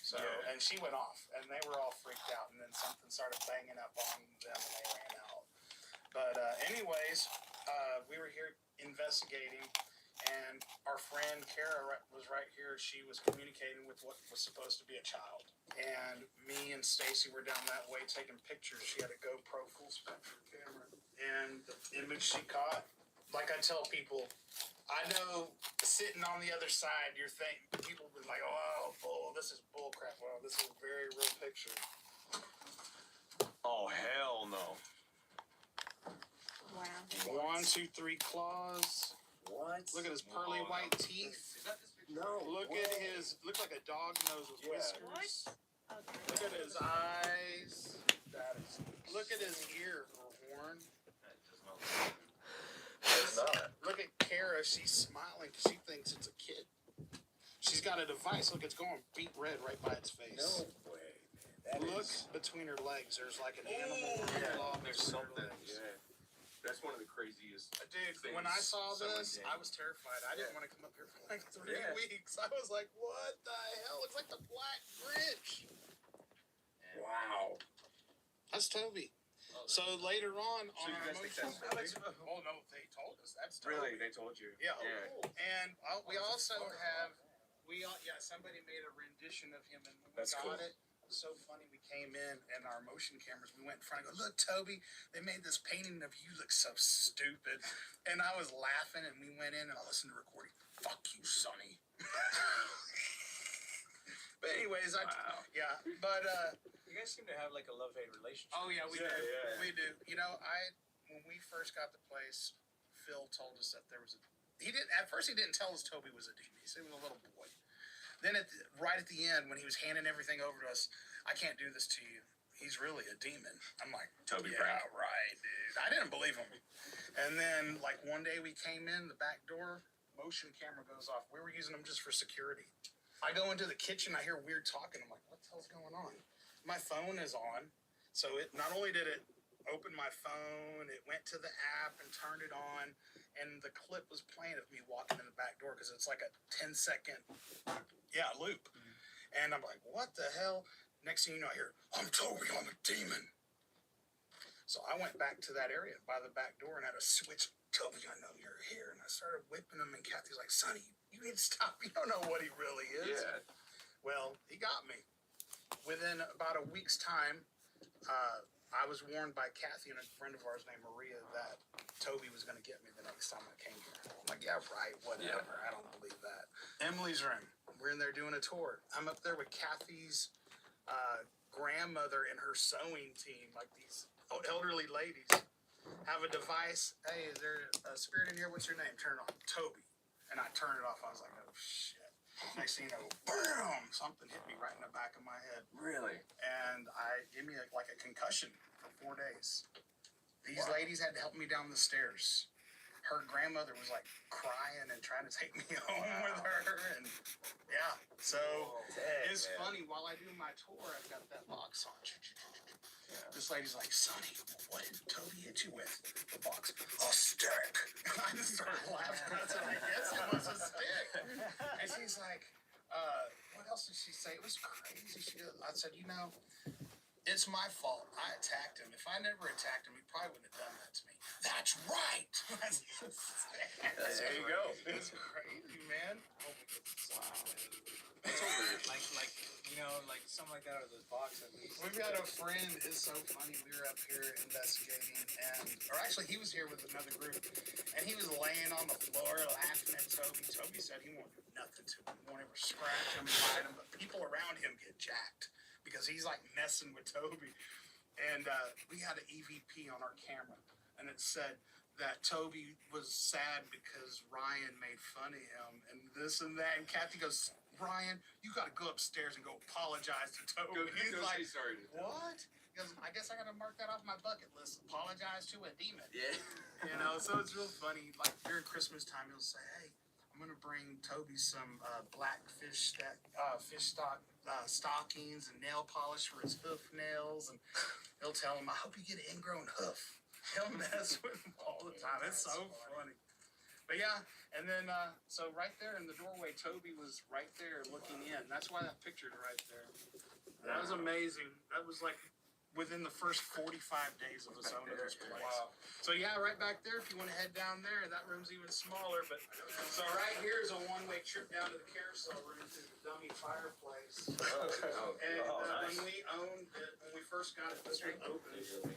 So, Yeah. and she went off, and they were all freaked out, and then something started banging up on them, and they ran out. But anyways, we were here investigating, and our friend Kara was right here. She was communicating with what was supposed to be a child. And me and Stacy were down that way taking pictures. She had a GoPro full spectrum camera. And the image she caught, like I tell people, I know sitting on the other side, people will be like, "Oh, bull, this is bull crap." Well, this is a very real picture. Oh, hell no. Wow. 1, 2, 3 claws. What? Look at his pearly white teeth. No. Look at his, look like a dog nose with Yeah. whiskers. Okay. Look at his eyes. Look at his ear or horn. It's not. Look at Kara. She's smiling because she thinks it's a kid. She's got a device. Look, it's going beet red right by its face. No way, man. Look between her legs. There's like an animal Yeah, claw there's between her something. legs. Yeah. That's one of the craziest. Dude, when I saw someone this, did. I was terrified. I didn't want to come up here for like 3 Yeah. weeks. I was like, what the hell? It's like the Black Grinch. Wow. That's Toby. So later on So you our guys think emotional- that's Toby? Oh no, they told us that's Toby. Really? They told you? Yeah. Yeah. And we also have somebody made a rendition of him, and when we That's got cool. it. It was so funny. We came in and our motion cameras. We went in front and go, "Look, Toby, they made this painting of you look so stupid." And I was laughing, and we went in and I listened to the recording. "Fuck you, Sonny." But anyways, Wow. but You guys seem to have like a love-hate relationship. oh yeah, we Yeah, do. yeah. We do. When we first got the place, Phil told us that there was at first he didn't tell us Toby was a demon. He said he was a little boy. Then right at the end, when he was handing everything over to us, "I can't do this to you. He's really a demon." I'm like, Toby "Yeah, Frank. right, dude." I didn't believe him. And then like one day we came in the back door, motion camera goes off. We were using them just for security. I go into the kitchen, I hear weird talking. I'm like, "What the hell's going on?" My phone is on, so it not only did it open my phone, it went to the app and turned it on, and the clip was playing of me walking in the back door because it's like a 10-second loop. And I'm like, "What the hell?" Next thing you know, I hear, "I'm Toby, I'm a demon." So I went back to that area by the back door and had a switch. "Toby, I know you're here." And I started whipping him, and Kathy's like, "Sonny, you need to stop. You don't know what he really is." Yeah. Well, he got me. Within about a week's time, I was warned by Kathy and a friend of ours named Maria that Toby was going to get me the next time I came here. I'm like, "Yeah, right, whatever. Yeah. I don't believe that." Emily's room. We're in there doing a tour. I'm up there with Kathy's grandmother and her sewing team, like these elderly ladies. Have a device. "Hey, is there a spirit in here? What's your name?" Turn it on. "Toby." And I turned it off. I was like, "Oh, shit." Next thing you know, boom, something hit me right in the back of my head. Really? And I gave me like a concussion for 4 days. These ladies had to help me down the stairs. her grandmother was like crying and trying to take me home with her, and yeah. So it's funny. While I do my tour, I've got that box on. This lady's like, Sonny, what did Toby hit you with? The box, a stick. I just started laughing. I said, I guess it was a stick. And she's like, what else did she say? It was crazy. I said, it's my fault. I attacked him. If I never attacked him, he probably wouldn't have done that to me. That's right. There you go. It's crazy, man. It's over. Like something like that out of this box at least. We've got a friend. It's so funny. We were up here investigating, or actually, he was here with another group, and he was laying on the floor laughing at Toby. Toby said he won't do nothing to him. He won't ever scratch him, bite him, but people around him get jacked because he's like messing with Toby. And we had an EVP on our camera, and it said that Toby was sad because Ryan made fun of him and this and that. And Kathy goes, Ryan, you got to go upstairs and go apologize to Toby. He's like, sorry. what? He goes, I guess I got to mark that off my bucket list. Apologize to a demon. Yeah. So it's real funny. Like during Christmas time, he'll say, hey, I'm going to bring Toby some black fish stock stockings and nail polish for his hoof nails. And he'll tell him, I hope you get an ingrown hoof. He'll mess with him all the time. It's so funny. But yeah, and then, so right there in the doorway, Toby was right there looking in. That's why that picture's right there. That was amazing. That was like within the first 45 days of us owning this place. Wow. So yeah, right back there, if you want to head down there, that room's even smaller. But so right here is a one-way trip down to the carousel room to the dummy fireplace. And nice. when we first got it, this one opened.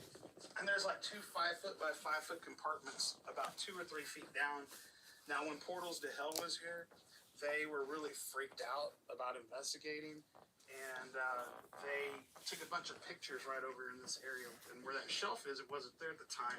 And there's like 2 5-foot by 5-foot compartments about 2 or 3 feet down. Now, when Portals to Hell was here, they were really freaked out about investigating, and they took a bunch of pictures right over in this area. And where that shelf is, it wasn't there at the time.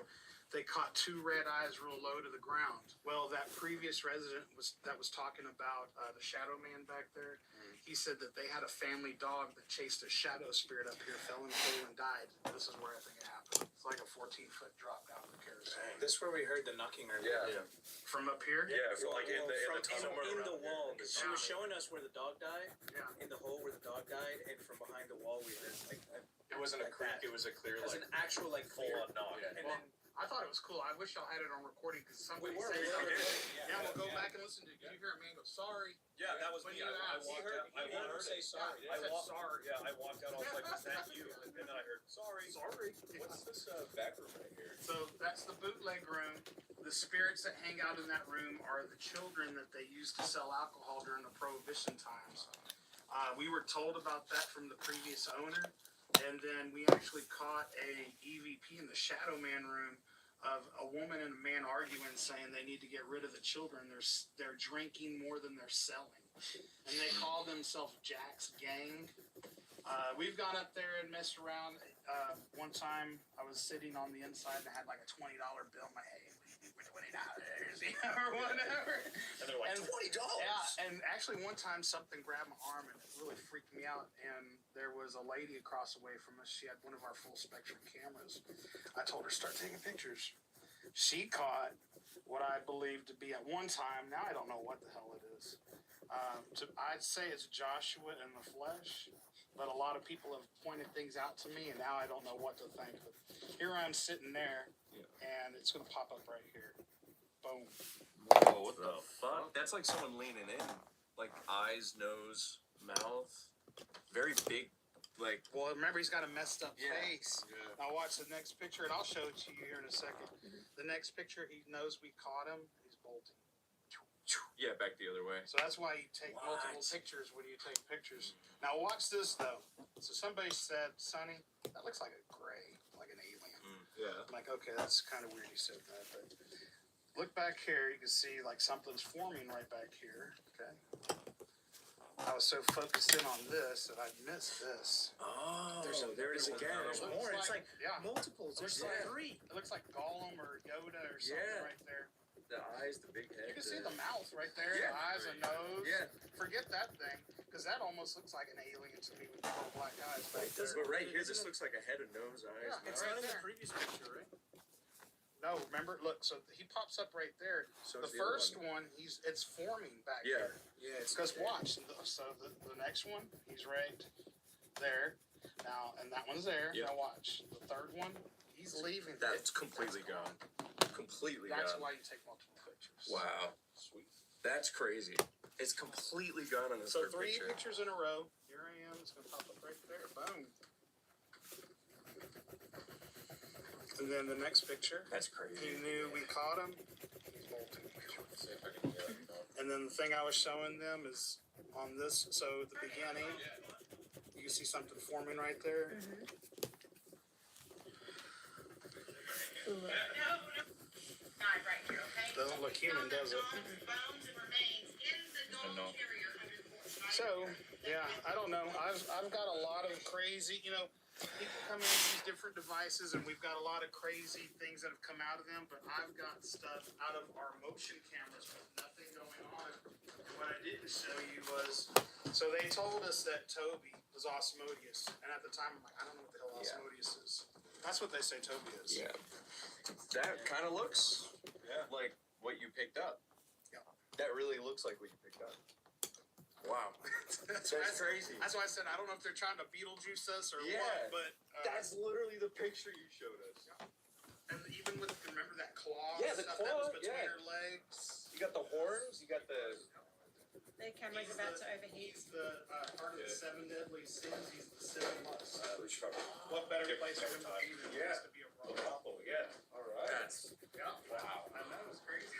They caught 2 red eyes real low to the ground. Well, that previous resident was talking about the shadow man back there. He said that they had a family dog that chased a shadow spirit up here, fell in the hole and died. This is where I think it happened. It's like a 14-foot drop down the carousel. This is where we heard the knocking earlier. Yeah. From up here? Yeah, so like in the tunnel. in the wall. Because she Yeah. was showing us where the dog died, Yeah. in the hole where the dog died, and from behind the wall we heard like It wasn't a like creak, that. it was a clear, It was like, an actual like clear full-on knock. And Well, then I thought it was cool. I wish y'all had it on recording because somebody we were. said Yeah, yeah, we'll go back and listen to it. Did you hear a man go, sorry? Yeah, that was When me. you I asked, walked you heard- out. I you heard him walked say sorry. I said sorry. Yeah, I walked out. I was like, "Is that you?" And then I heard, "Sorry." Sorry. What's this back room right here? So that's the bootleg room. The spirits that hang out in that room are the children that they used to sell alcohol during the Prohibition times. We were told about that from the previous owner, and then we actually caught a EVP in the Shadow Man room of a woman and a man arguing, saying they need to get rid of the children. They're drinking more than they're selling, and they call themselves Jack's Gang. We've gone up there and messed around. One time I was sitting on the inside and I had like a $20 bill in my hand. $20, or whatever. And they're like, And- $20. Yeah, and actually one time something grabbed my arm and it really freaked me out. And there was a lady across the way from us. She had one of our full spectrum cameras. I told her, start taking pictures. She caught what I believe to be at one time, now I don't know what the hell it is. I'd say it's Joshua in the flesh, but a lot of people have pointed things out to me and now I don't know what to think. But here I'm sitting there and it's going to pop up right here. Boom. Whoa, what the fuck? That's like someone leaning in. Like eyes, nose, mouth. Very big, like. Well, remember, he's got a messed up Yeah. face. Yeah. Now watch the next picture, and I'll show it to you here in a second. The next picture, he knows we caught him. He's bolting. Yeah, back the other way. So that's why you take multiple pictures when you take pictures. Now watch this, though. So somebody said, Sonny, that looks like a gray, like an alien. Yeah. I'm like, okay, that's kind of weird you said that, but look back here, you can see like something's forming right back here, okay? I was so focused in on this that I missed this. oh, there it is again. There's Looks more. It's like yeah. multiples. There's Looks like like- 3. It looks like Gollum or Yoda or something Yeah. right there. The eyes, the big head. You can see the mouth right there, Yeah. the eyes and nose. Yeah. Forget that thing, because that almost looks like an alien to me with the little black eyes back there. But right here, this looks like a head and nose, eyes. Yeah, It's right not in the there. previous picture, right? No, remember, look, so he pops up right there. So The it's other first one, it's forming back Yeah. there. Yeah, it's Because watch, so the next one, he's right there. Now, and that one's there. Yep. Now watch. The third one, he's leaving. That's completely gone. Completely That's gone. why you take multiple pictures. Wow. Sweet. That's crazy. It's completely gone on this So third 3 picture. pictures in a row. Here I am. It's gonna pop up right there. Boom. And then the next picture, That's he crazy. knew we caught him. He's bolting. See if I can get it. And then the thing I was showing them is on this. So at the beginning, you see something forming right there. Guy right here, okay? Doesn't look human, does it? Bones and remains in the dog No. carrier under the porch. So yeah, I don't know. I've got a lot of crazy, people come in with these different devices, and we've got a lot of crazy things that have come out of them. But I've got stuff out of our motion cameras with nothing going on. And what I didn't show you was, so they told us that Toby was Osmodeus, and at the time I'm like, I don't know what the hell Yeah. Osmodeus is. That's what they say Toby is. Yeah. That kind of looks like what you picked up. Yeah. That really looks like what you picked up. Wow. That's crazy. That's why I said I don't know if they're trying to Beetlejuice us or Yeah. what, but That's literally the picture you showed us. and even with remember that claw Yeah, the stuff that claw, was between yeah. her legs. You got the horns, you got the... The camera's about to overheat. He's the part of the 7 deadly sins. He's the sin of lust. Which cover? What better Give place for every him to time. be than Yeah. this to be a robot? Oh, yeah. Alright. That's Yeah. wow. I know it's crazy.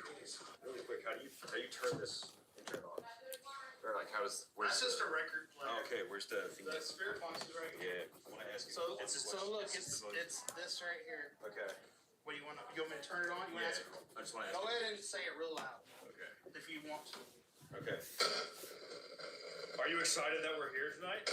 Really quick, how do you turn this and turn it on? Or like That's just a record player. Oh, okay, where's the thing? The spirit box is right here. Yeah, I want to ask you. So, It's so look, it's this right here. Okay. What do you want? You want me to turn it on? You want Yeah. to ask? I just want to Go ask you. ahead and say it real loud Okay. if you want to. Okay. Are you excited that we're here tonight?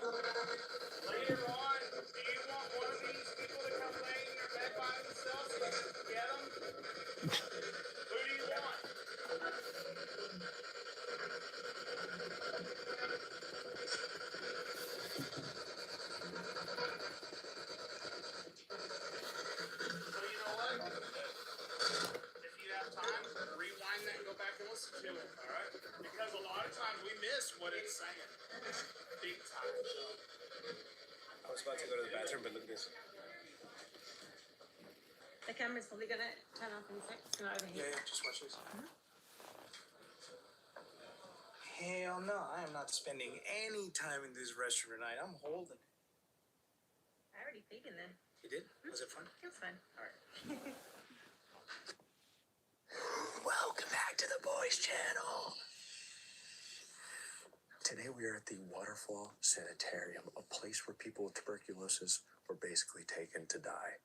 Later on, do you want one of these people to come lay in their bed by themselves so you can get them? Who do you want? So you know what? If you have time, rewind that and go back and listen to it, alright? Because a lot of times we miss what it's saying. Big time, so. I was about to go to the bathroom, but look at this. The camera's probably gonna turn off in a sec. It's gonna overheat. Yeah, just watch this. Hell no, I am not spending any time in this restaurant tonight. I'm holding. I already peed in there. You did? Was it fun? It was fun. Welcome back to the Boys Channel. Today we are at the Waterfall Sanitarium, a place where people with tuberculosis were basically taken to die.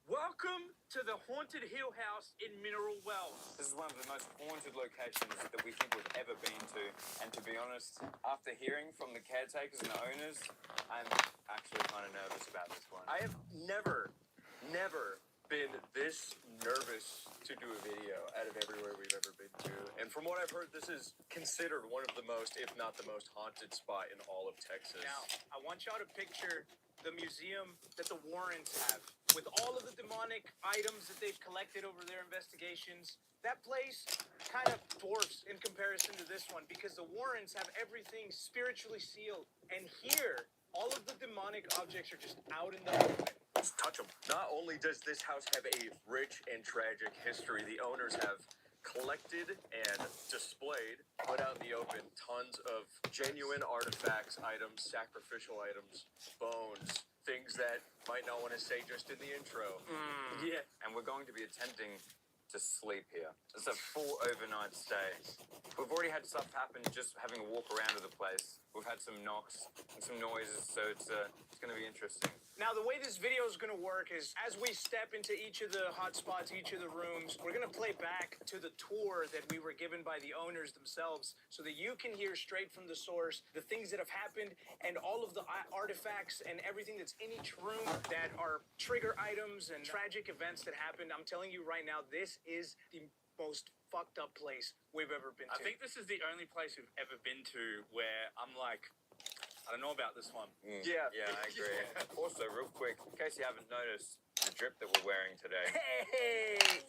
Welcome to the Haunted Hill House in Mineral Wells. This is one of the most haunted locations that we think we've ever been to. And to be honest, after hearing from the caretakers and the owners, I'm actually kind of nervous about this one. I have never been this nervous to do a video out of everywhere we've ever been to. And from what I've heard, this is considered one of the most, if not the most haunted spot in all of Texas. Now, I want y'all to picture the museum that the Warrens have, with all of the demonic items that they've collected over their investigations. That place kind of dwarfs in comparison to this one, because the Warrens have everything spiritually sealed. And here, all of the demonic objects are just out in the open. Let's touch them. Not only does this house have a rich and tragic history, the owners have collected and displayed, put out in the open, tons of genuine artifacts, items, sacrificial items, bones, things that might not want to say just in the intro. Yeah. And we're going to be attempting to sleep here. It's a full overnight stay. We've already had stuff happen just having a walk around of the place. We've had some knocks and some noises, so it's going to be interesting. Now, the way this video is going to work is as we step into each of the hot spots, each of the rooms, we're going to play back to the tour that we were given by the owners themselves so that you can hear straight from the source the things that have happened and all of the artifacts and everything that's in each room that are trigger items and tragic events that happened. I'm telling you right now, this is the most fucked up place we've ever been to. I think this is the only place we've ever been to where I'm like, I don't know about this one. Yeah. Yeah, I agree. Also, real quick, in case you haven't noticed, the drip that we're wearing today. Hey!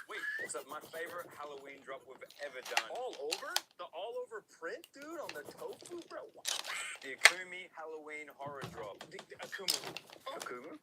Wait, it's my favorite Halloween drop we've ever done. All over? The all over print, dude, on the tofu, bro? The Akumi Halloween horror drop. The Akumu. Akumu?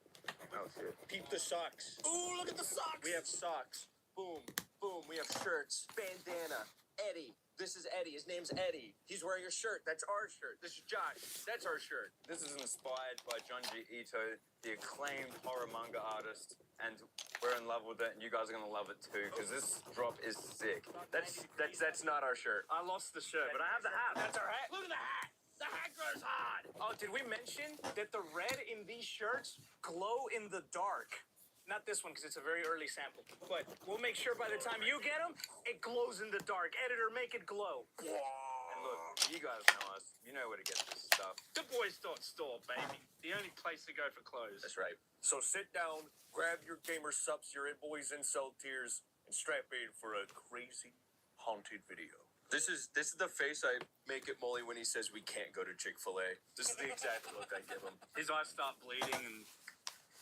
Oh, shit. Peep the socks. Ooh, look at the socks. We have socks. Boom, boom. We have shirts. Bandana. Eddie. This is Eddie. His name's Eddie. He's wearing a shirt. That's our shirt. This is Josh. That's our shirt. This is inspired by Junji Ito, the acclaimed horror manga artist, and we're in love with it, and you guys are gonna love it too, because this drop is sick. That's not our shirt. I lost the shirt, but I have the hat. That's our hat. Look at the hat. The hat grows hard. Oh, did we mention that the red in these shirts glow in the dark? Not this one, because it's a very early sample. But we'll make sure by the time you get them, it glows in the dark. Editor, make it glow. And look, you guys know us. You know where to get this stuff. The Boys Store, baby. The only place to go for clothes. That's right. So sit down, grab your gamer subs, your boys incel tears, and strap in for a crazy haunted video. This is the face I make at Molly when he says we can't go to Chick-fil-A. This is the exact look I give him. His eyes start bleeding and...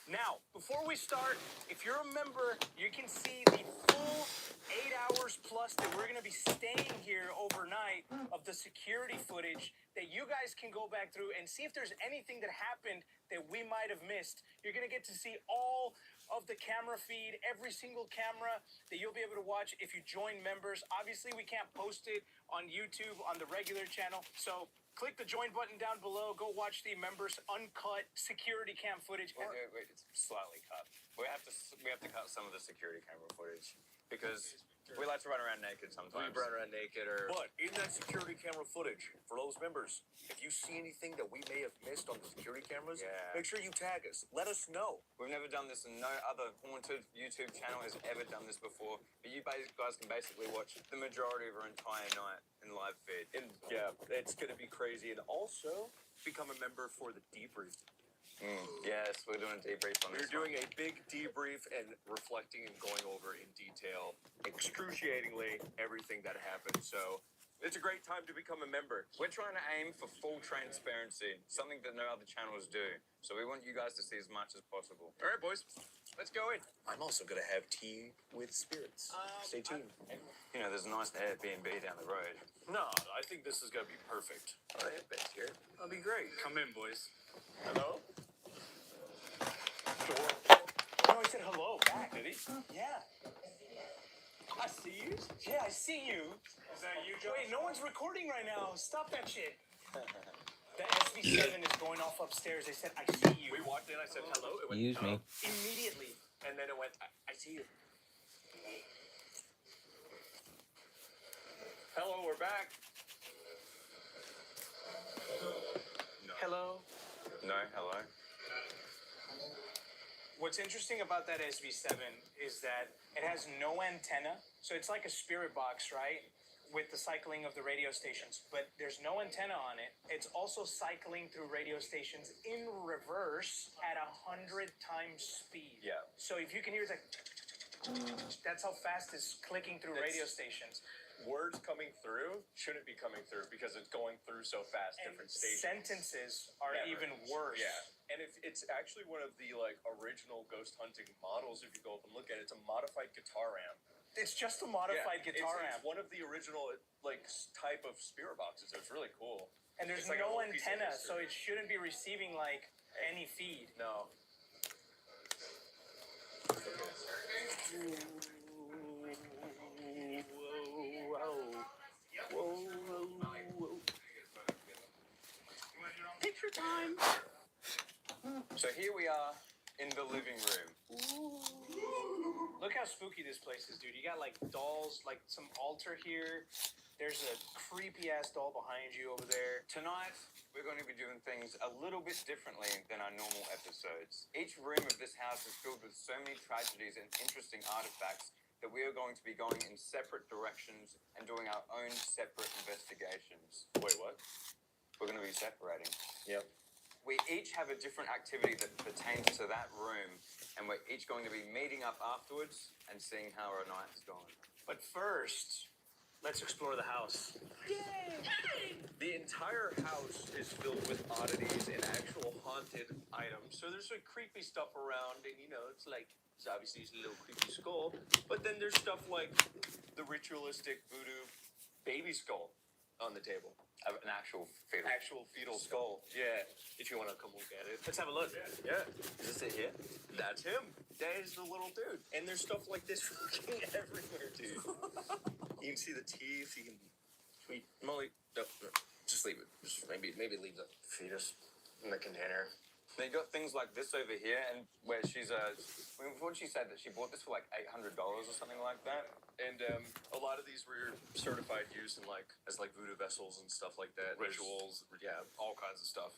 Now, before we start, if you're a member, you can see the full 8 hours plus that we're going to be staying here overnight of the security footage that you guys can go back through and see if there's anything that happened that we might have missed. You're going to get to see all of the camera feed, every single camera that you'll be able to watch if you join members. Obviously, we can't post it on YouTube on the regular channel, so click the join button down below. Go watch the members' uncut security cam footage. Wait, it's slightly cut. We have to cut some of the security camera footage because we like to run around naked sometimes. We run around naked or... But in that security camera footage, for those members, if you see anything that we may have missed on the security cameras, make sure you tag us. Let us know. We've never done this, and no other haunted YouTube channel has ever done this before. But you guys can basically watch the majority of our entire night in live feed. And yeah, it's going to be crazy. And also, become a member for the debrief. Yes, we're doing a debrief on this. We're doing a big debrief and reflecting and going over in detail, excruciatingly, everything that happened. So it's a great time to become a member. We're trying to aim for full transparency, something that no other channels do. So we want you guys to see as much as possible. All right, boys, let's go in. I'm also going to have tea with spirits. Stay tuned. You know, there's a nice Airbnb down the road. No, I think this is going to be perfect. Oh, they have beds here. That'll be great. Come in, boys. Hello? No, he said hello back. Did he? Yeah. I see you. Yeah, I see you. Is that you, Josh? Wait, no one's recording right now. Stop that shit. The SB7 is going off upstairs. They said, I see you. We walked in, I said hello. It went, Use me. Immediately. And then it went, I see you. Hello, we're back. No. Hello. No, hello. What's interesting about that SV7 is that it has no antenna. So it's like a spirit box, right? With the cycling of the radio stations, but there's no antenna on it. It's also cycling through radio stations in reverse at 100 times speed. Yeah. So if you can hear it's like, that's how fast it's clicking through radio stations. Words coming through shouldn't be coming through because it's going through so fast, And different stations. sentences are Never. even worse. Yeah, and it's actually one of the like original ghost hunting models. If you go up and look at it, it's a modified guitar amp. It's just a modified guitar it's amp. one of the original like type of spirit boxes. It's really cool. And there's It's like a no little piece of antenna, so history. it shouldn't be receiving like any feed. No. Picture time. So here we are in the living room. Look how spooky this place is, dude. You got like dolls, like some altar here. There's a creepy ass doll behind you over there. Tonight, we're going to be doing things a little bit differently than our normal episodes. Each room of this house is filled with so many tragedies and interesting artifacts that we are going to be going in separate directions and doing our own separate investigations. Wait, what? We're going to be separating. Yep. We each have a different activity that pertains to that room, and we're each going to be meeting up afterwards and seeing how our night's gone. But first, let's explore the house. The entire house is filled with oddities and actual haunted items. So there's like creepy stuff around, and it's like obviously it's a little creepy skull. But then there's stuff like the ritualistic voodoo baby skull on the table. An actual fetal skull. Yeah. If you want to come look at it. Let's have a look. Yeah. Is this it here? That's him. That is the little dude. And there's stuff like this fucking everywhere, dude. You can see the teeth. You can. Sweet. Molly, no, just leave it. Just maybe leave the fetus in the container. They got things like this over here, and where she's what she said that she bought this for like $800 or something like that. And a lot of these were certified use in as voodoo vessels and stuff like that. Rituals, yeah, all kinds of stuff.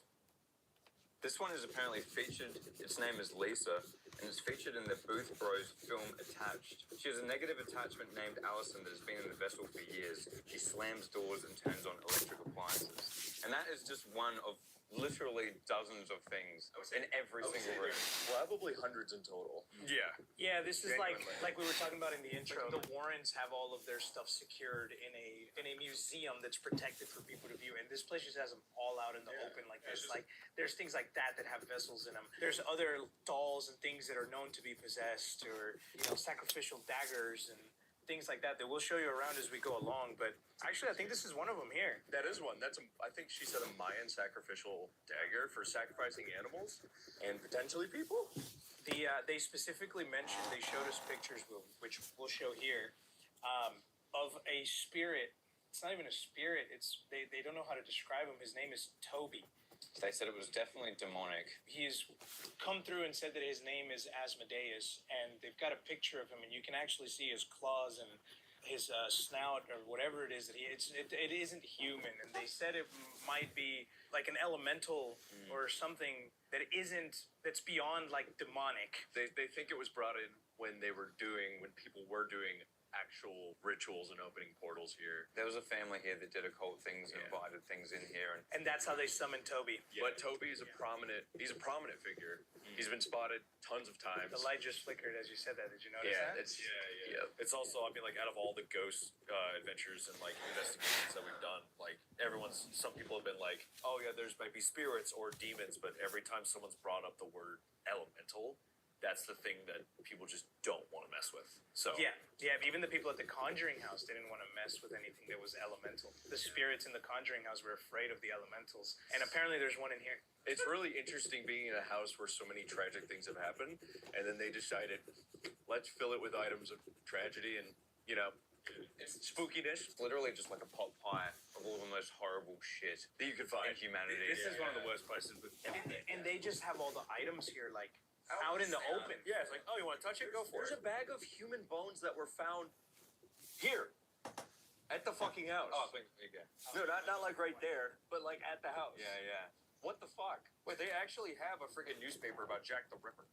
This one is apparently featured. Its name is Lisa, and it's featured in the Booth Bros film Attached. She has a negative attachment named Allison that has been in the vessel for years. She slams doors and turns on electric appliances, and that is just one of literally dozens of things in every single room. Probably hundreds in total. Yeah. Yeah, this is Genuinely. like we were talking about in the intro. The Warrens have all of their stuff secured in a museum that's protected for people to view, and this place just has them all out in the open like this. Like there's things like that have vessels in them. There's other dolls and things that are known to be possessed, or sacrificial daggers and things like that we'll show you around as we go along. But actually, I think this is one of them here. That is one. I think she said a Mayan sacrificial dagger for sacrificing animals and potentially people. They specifically mentioned, they showed us pictures, which we'll show here, of a spirit. It's not even a spirit. They don't know how to describe him. His name is Toby. They said it was definitely demonic. He's come through and said that his name is Asmodeus, and they've got a picture of him, and you can actually see his claws and his snout or whatever it is that it isn't human. And they said it might be like an elemental or something that's beyond like demonic. They think it was brought in when people were doing actual rituals and opening portals here. There was a family here that did occult things and invited things in here, and that's how they summoned Toby. Yeah. But Toby is he's a prominent figure. He's been spotted tons of times. The light just flickered as you said that. Did you notice that? It's also, I mean, out of all the ghost adventures and investigations that we've done, some people have been like, oh yeah, there's might be spirits or demons, but every time someone's brought up the word elemental, that's the thing that people just don't want to mess with. So yeah. Even the people at the Conjuring House didn't want to mess with anything that was elemental. The spirits in the Conjuring House were afraid of the elementals, and apparently there's one in here. It's really interesting being in a house where so many tragic things have happened, and then they decided, let's fill it with items of tragedy and it's spookiness. It's literally just like a pot pie of all the most horrible shit that you could find in humanity. This is one of the worst places. And they just have all the items here, like out in the open. Yeah, it's like, oh, you want to touch it? Go for it. There's a bag of human bones that were found here at the fucking house. Oh, okay. No, not like right there, but like at the house. Yeah. What the fuck? Wait, they actually have a freaking newspaper about Jack the Ripper.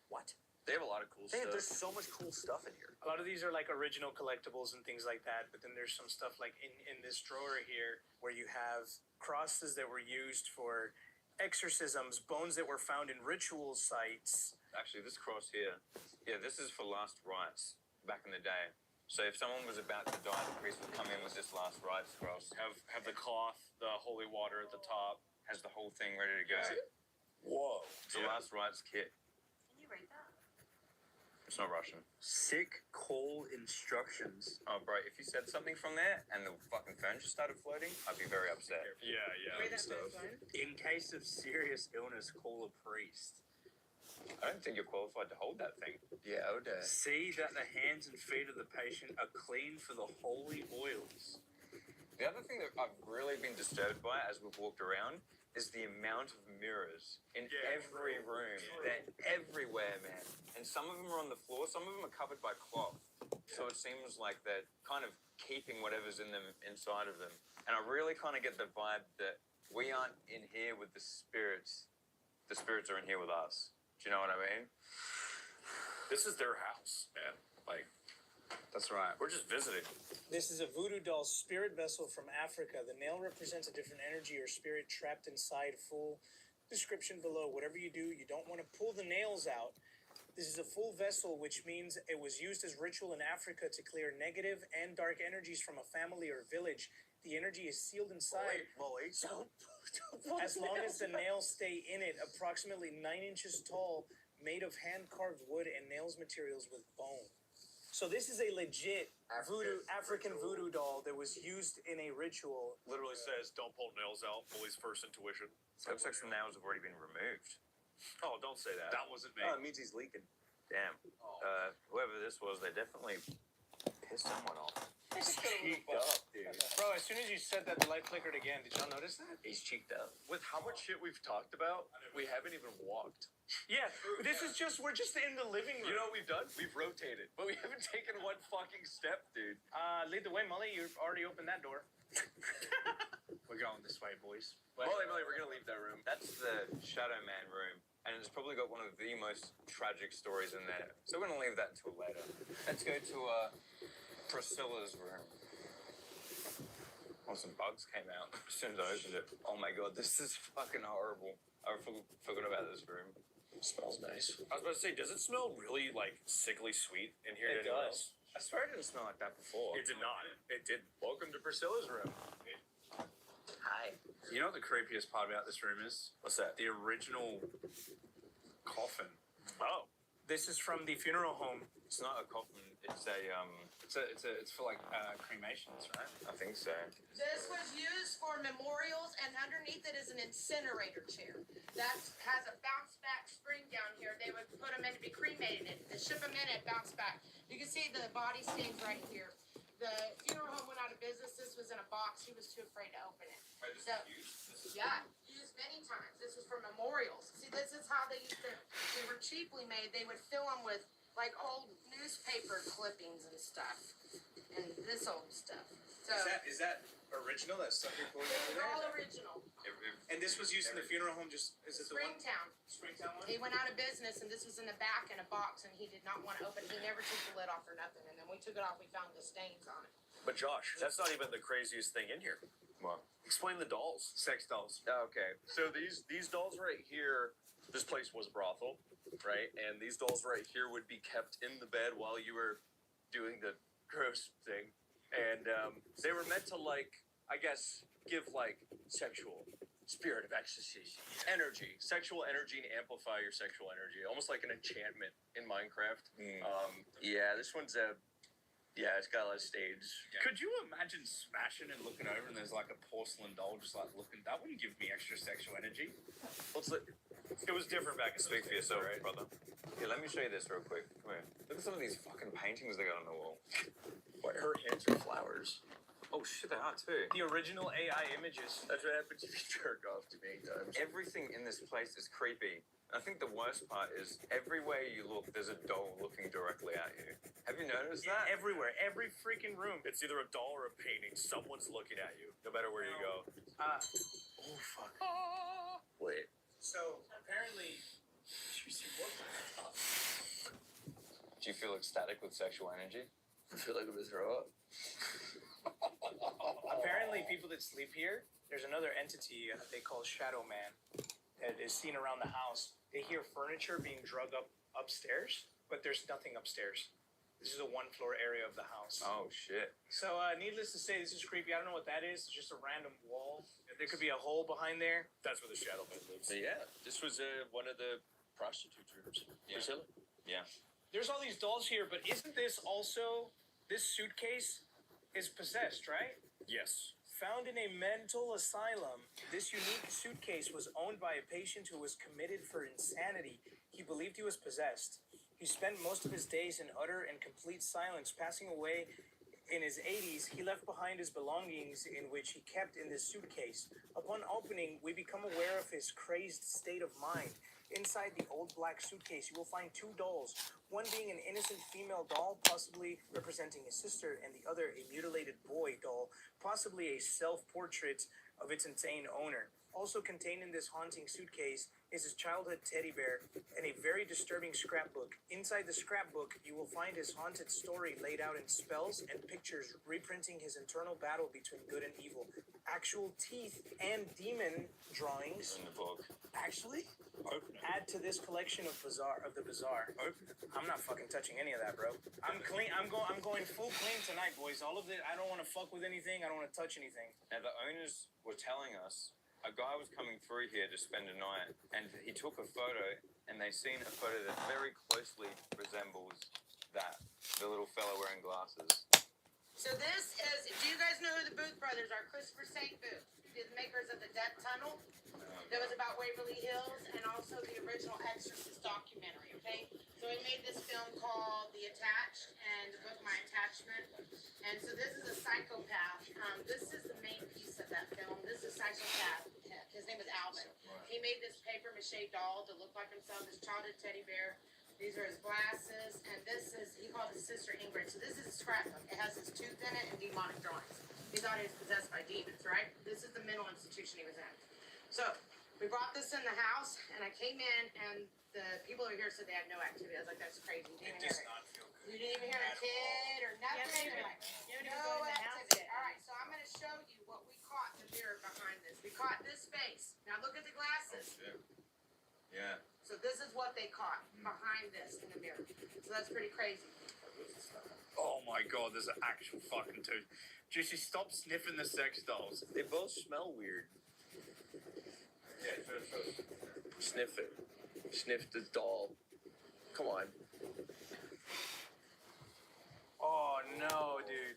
What? They have a lot of cool stuff. There's so much cool stuff in here. A lot of these are like original collectibles and things like that, but then there's some stuff like in this drawer here where you have crosses that were used for exorcisms, bones that were found in ritual sites. Actually, this cross here, this is for last rites back in the day. So if someone was about to die, the priest would come in with this last rites cross. Have the cloth, the holy water at the top. Has the whole thing ready to go. Whoa. It's the last rites kit. Can you read that? It's not Russian. Sick call instructions. Oh, bro, if you said something from there and the fucking phone just started floating, I'd be very upset. Yeah. Read that first one. In case of serious illness, call a priest. I don't think you're qualified to hold that thing. Yeah, I would. See that the hands and feet of the patient are clean for the holy oils. The other thing that I've really been disturbed by as we've walked around is the amount of mirrors in every room. They're everywhere, man. And some of them are on the floor, some of them are covered by cloth. So it seems like they're kind of keeping whatever's in them inside of them. And I really kind of get the vibe that we aren't in here with the spirits. The spirits are in here with us. Do you know what I mean? This is their house, man. Like, That's right. we're just visiting. This is a voodoo doll spirit vessel from Africa. The nail represents a different energy or spirit trapped inside. Full description below. Whatever you do, you don't want to pull the nails out. This is a full vessel, which means it was used as ritual in Africa to clear negative and dark energies from a family or village. The energy is sealed inside. Molly. As long as the nails stay in it, approximately 9 inches tall, made of hand-carved wood and nails materials with bone. So this is a legit African voodoo doll that was used in a ritual. Literally says, don't pull nails out. Molly's first intuition. Looks like some nails have already been removed. Oh, don't say that. That wasn't me. Oh, it means he's leaking. Damn. Whoever this was, they definitely pissed someone off. Cheeked up, dude. Bro, as soon as you said that, the light flickered again. Did y'all notice that? He's cheeked up. With how much shit we've talked about, we haven't even walked. Yeah, this is just, we're just in the living room. You know what we've done? We've rotated, but we haven't taken one fucking step, dude. Lead the way, Molly. You've already opened that door. We're going this way, boys. Molly, we're gonna leave that room. That's the Shadow Man room, and it's probably got one of the most tragic stories in there. So we're gonna leave that until later. Let's go to Priscilla's room. Oh, some bugs came out as soon as I opened it. Oh my god, this is fucking horrible. I forgot about this room. Smells nice. I was about to say, does it smell really, like, sickly sweet in here? It does. I swear it didn't smell like that before. It did not. It did. Welcome to Priscilla's room. Hi. You know what the creepiest part about this room is? What's that? The original coffin. Oh. This is from the funeral home. It's not a coffin. It's a It's for like cremations, right? I think so. This was used for memorials, and underneath it is an incinerator chair that has a bounce back spring down here. They would put them in to be cremated. They ship them in and bounce back. You can see the body stains right here. The funeral home went out of business. This was in a box. He was too afraid to open it. So, yeah, used many times. This was for memorials. See, this is how they used to. They were cheaply made. They would fill them with like old newspaper clippings and stuff, and this old stuff. So Is that original? That stuff you're pulling over they're there? all original. And this was used in the funeral home. Just is it the one? Springtown. One? He went out of business, and this was in the back in a box, and he did not want to open it. He never took the lid off or nothing. And then we took it off. We found the stains on it. But Josh, that's not even the craziest thing in here. What? Explain the dolls. Sex dolls. Okay, so these dolls right here, this place was a brothel, right? And these dolls right here would be kept in the bed while you were doing the gross thing. And they were meant to, like, I guess, give, like, sexual spirit of ecstasy, energy, sexual energy, and amplify your sexual energy. Almost like an enchantment in Minecraft. Yeah, this one's it's got a lot of stage. Yeah. Could you imagine smashing and looking over and there's like a porcelain doll just like looking? That wouldn't give me extra sexual energy. It was different back in Speak for yourself, right? brother. Here, let me show you this real quick. Come here. Look at some of these fucking paintings they got on the wall. What, her hands are flowers. Oh shit, they are too. The original AI images. That's what happens if you jerk off too many times. Everything in this place is creepy. I think the worst part is everywhere you look, there's a doll looking directly at you. Have you noticed that? Everywhere, every freaking room. It's either a doll or a painting. Someone's looking at you, no matter where you go. Oh fuck. Wait. So apparently, Do you feel ecstatic with sexual energy? I feel like I'm gonna throw up. apparently people that sleep here, there's another entity they call Shadow Man that is seen around the house. They hear furniture being drug up upstairs, but there's nothing upstairs. This is a one-floor area of the house. Oh shit. So, needless to say, this is creepy. I don't know what that is. It's just a random wall. There could be a hole behind there. That's where the shadow man lives. So yeah, this was one of the prostitute rooms. Yeah. Priscilla. Yeah. There's all these dolls here, but isn't this also, this suitcase is possessed, right? Yes. Found in a mental asylum, this unique suitcase was owned by a patient who was committed for insanity. He believed he was possessed. He spent most of his days in utter and complete silence, passing away in his 80s. He left behind his belongings, in which he kept in this suitcase. Upon opening, we become aware of his crazed state of mind. Inside the old black suitcase, you will find two dolls, one being an innocent female doll, possibly representing his sister, and the other a mutilated boy doll, possibly a self-portrait of its insane owner. Also contained in this haunting suitcase is his childhood teddy bear and a very disturbing scrapbook. Inside the scrapbook, you will find his haunted story laid out in spells and pictures reprinting his internal battle between good and evil. Actual teeth and demon drawings In the book. actually Open it. add to this collection of the bizarre. Open it. I'm not fucking touching any of that, bro. I'm clean. I'm going full clean tonight, boys. All of it. I don't want to fuck with anything. I don't want to touch anything. Now, the owners were telling us a guy was coming through here to spend a night, and he took a photo, and they seen a photo that very closely resembles that. The little fella wearing glasses. So this is, do you guys know who the Booth brothers are? Christopher St. Booth, the makers of the Death Tunnel. That was about Waverly Hills, and also the original Exorcist documentary, okay? So he made this film called The Attached, and the book My Attachment. And so this is a psychopath. This is the main piece of that film. This is a psychopath. His name is Alvin. He made this paper mache doll to look like himself, his childhood teddy bear. These are his glasses, and this is, he called his sister Ingrid. So this is a scrapbook. It has his tooth in it and demonic drawings. He thought he was possessed by demons, right? This is the mental institution he was in. So we brought this in the house, and I came in, and the people over here said they had no activity. I was like, that's crazy. You didn't even hear it. feel good. You didn't even hear a kid or nothing. Yeah, They're like, You no don't go in the house. activity. All right, so I'm going to show you what we caught in the mirror behind this. We caught this face. Now look at the glasses. Yeah. So this is what they caught behind this in the mirror. So that's pretty crazy. Oh my god, there's an actual fucking tooth. Juicy, stop sniffing the sex dolls. They both smell weird. Yeah, Sniff it. Sniff the doll. Come on. Oh no, dude.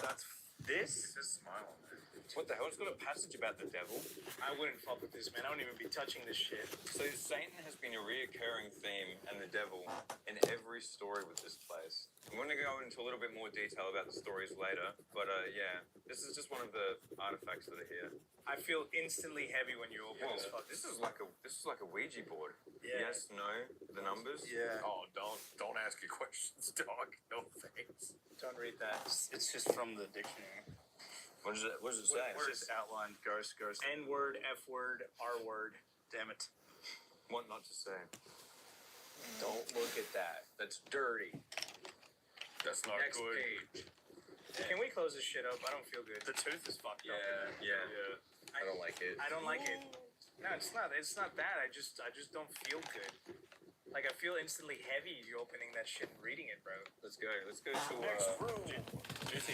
That's this? Just smile on it. What the hell? It's got a passage about the devil. I wouldn't fuck with this, man. I wouldn't even be touching this shit. So Satan has been a reoccurring theme, and the devil in every story with this place. I'm going to go into a little bit more detail about the stories later, but yeah, this is just one of the artifacts that are here. I feel instantly heavy when you open Whoa, this fucking. this is like a Ouija board. Yeah. Yes, no, the numbers. Yeah. Oh, don't ask your questions, dog. No thanks. Don't read that. It's just from the dictionary. What does it say? It's just outlined ghost. N word, F word, R word. Damn it. What not to say? Don't look at that. That's dirty. That's not Next good. page. Can we close this shit up? I don't feel good. The tooth is fucked up. Yeah. I don't like it. I don't like it. No, it's not. It's not that. I just don't feel good. Like I feel instantly heavy opening that shit and reading it, bro. Let's go. Let's go to Juicy,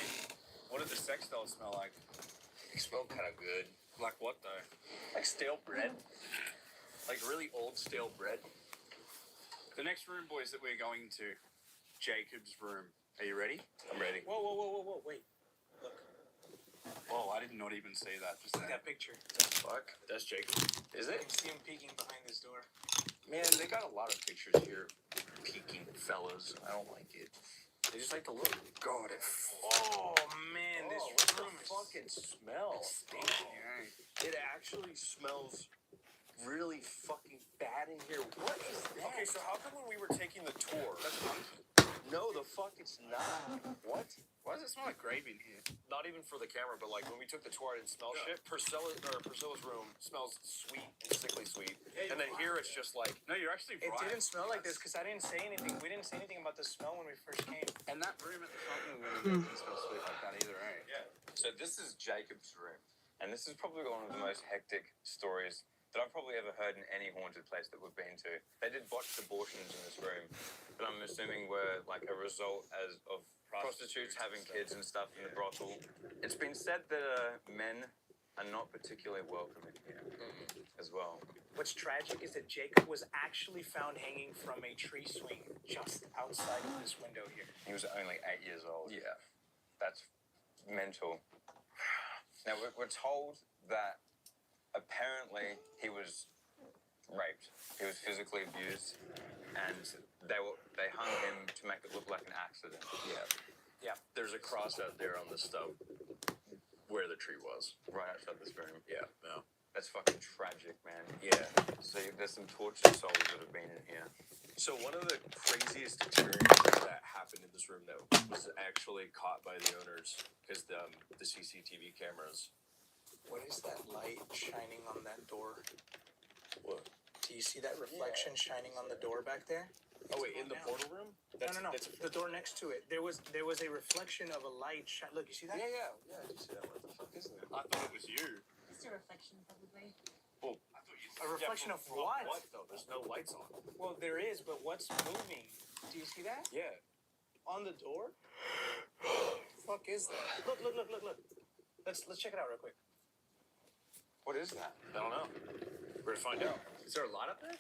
what did the sex dolls smell like? They smell kind of good. Like what though? Like stale bread. Like really old stale bread. The next room, boys, that we're going to, Jacob's room. Are you ready? I'm ready. Whoa, wait. Look, Oh, I did not even see that. Just look at there. that picture. Fuck. That's Jacob. Is I it? can see him peeking behind this door. Man, they got a lot of pictures here. Peeking fellas. I don't like it. They just like to look. God, it. Oh man, this what the room is fucking smell? stinky. It actually smells really fucking bad in here. What is that? Okay, so how come when we were taking the tour? That's funky. No, the fuck it's not. What? Why does it smell like gravy in here? Not even for the camera, but like when we took the tour, I didn't smell shit. Priscilla's room smells sweet and sickly sweet, and then here it's just like No, you're actually It right. didn't smell like this because I didn't say anything. We didn't say anything about the smell when we first came. And that room at the front of the room didn't smell sweet like that either, eh? yeah. So this is Jacob's room, and this is probably one of the most hectic stories that I've probably ever heard in any haunted place that we've been to. They did botched abortions in this room, that I'm assuming were like a result of prostitutes having kids and stuff in the brothel. It's been said that men are not particularly welcome in here as well. What's tragic is that Jacob was actually found hanging from a tree swing just outside of this window here. He was only 8 years old. Yeah. That's mental. Now, we're told that apparently he was raped. He was physically abused. and they hung him to make it look like an accident. Yeah. There's a cross out there on the stump where the tree was. Right outside this room. Yeah. No. That's fucking tragic, man. Yeah. So there's some tortured souls that have been in here. So one of the craziest experiences that happened in this room that was actually caught by the owners is the CCTV cameras. What is that light shining on that door? What? Do you see that reflection shining on the door back there? Oh wait, in the portal room? No. The door next to it. There was a reflection of a light. Look, you see that? Yeah. I do see that. What the fuck is that? I thought it was you. It's a reflection, probably. Well, I thought you. A reflection of what? What though? There's no lights on. Well, there is, but what's moving? Do you see that? Yeah. On the door? What the fuck is that? Look. Let's check it out real quick. What is that? I don't know. We're gonna find out. Is there a lot up there?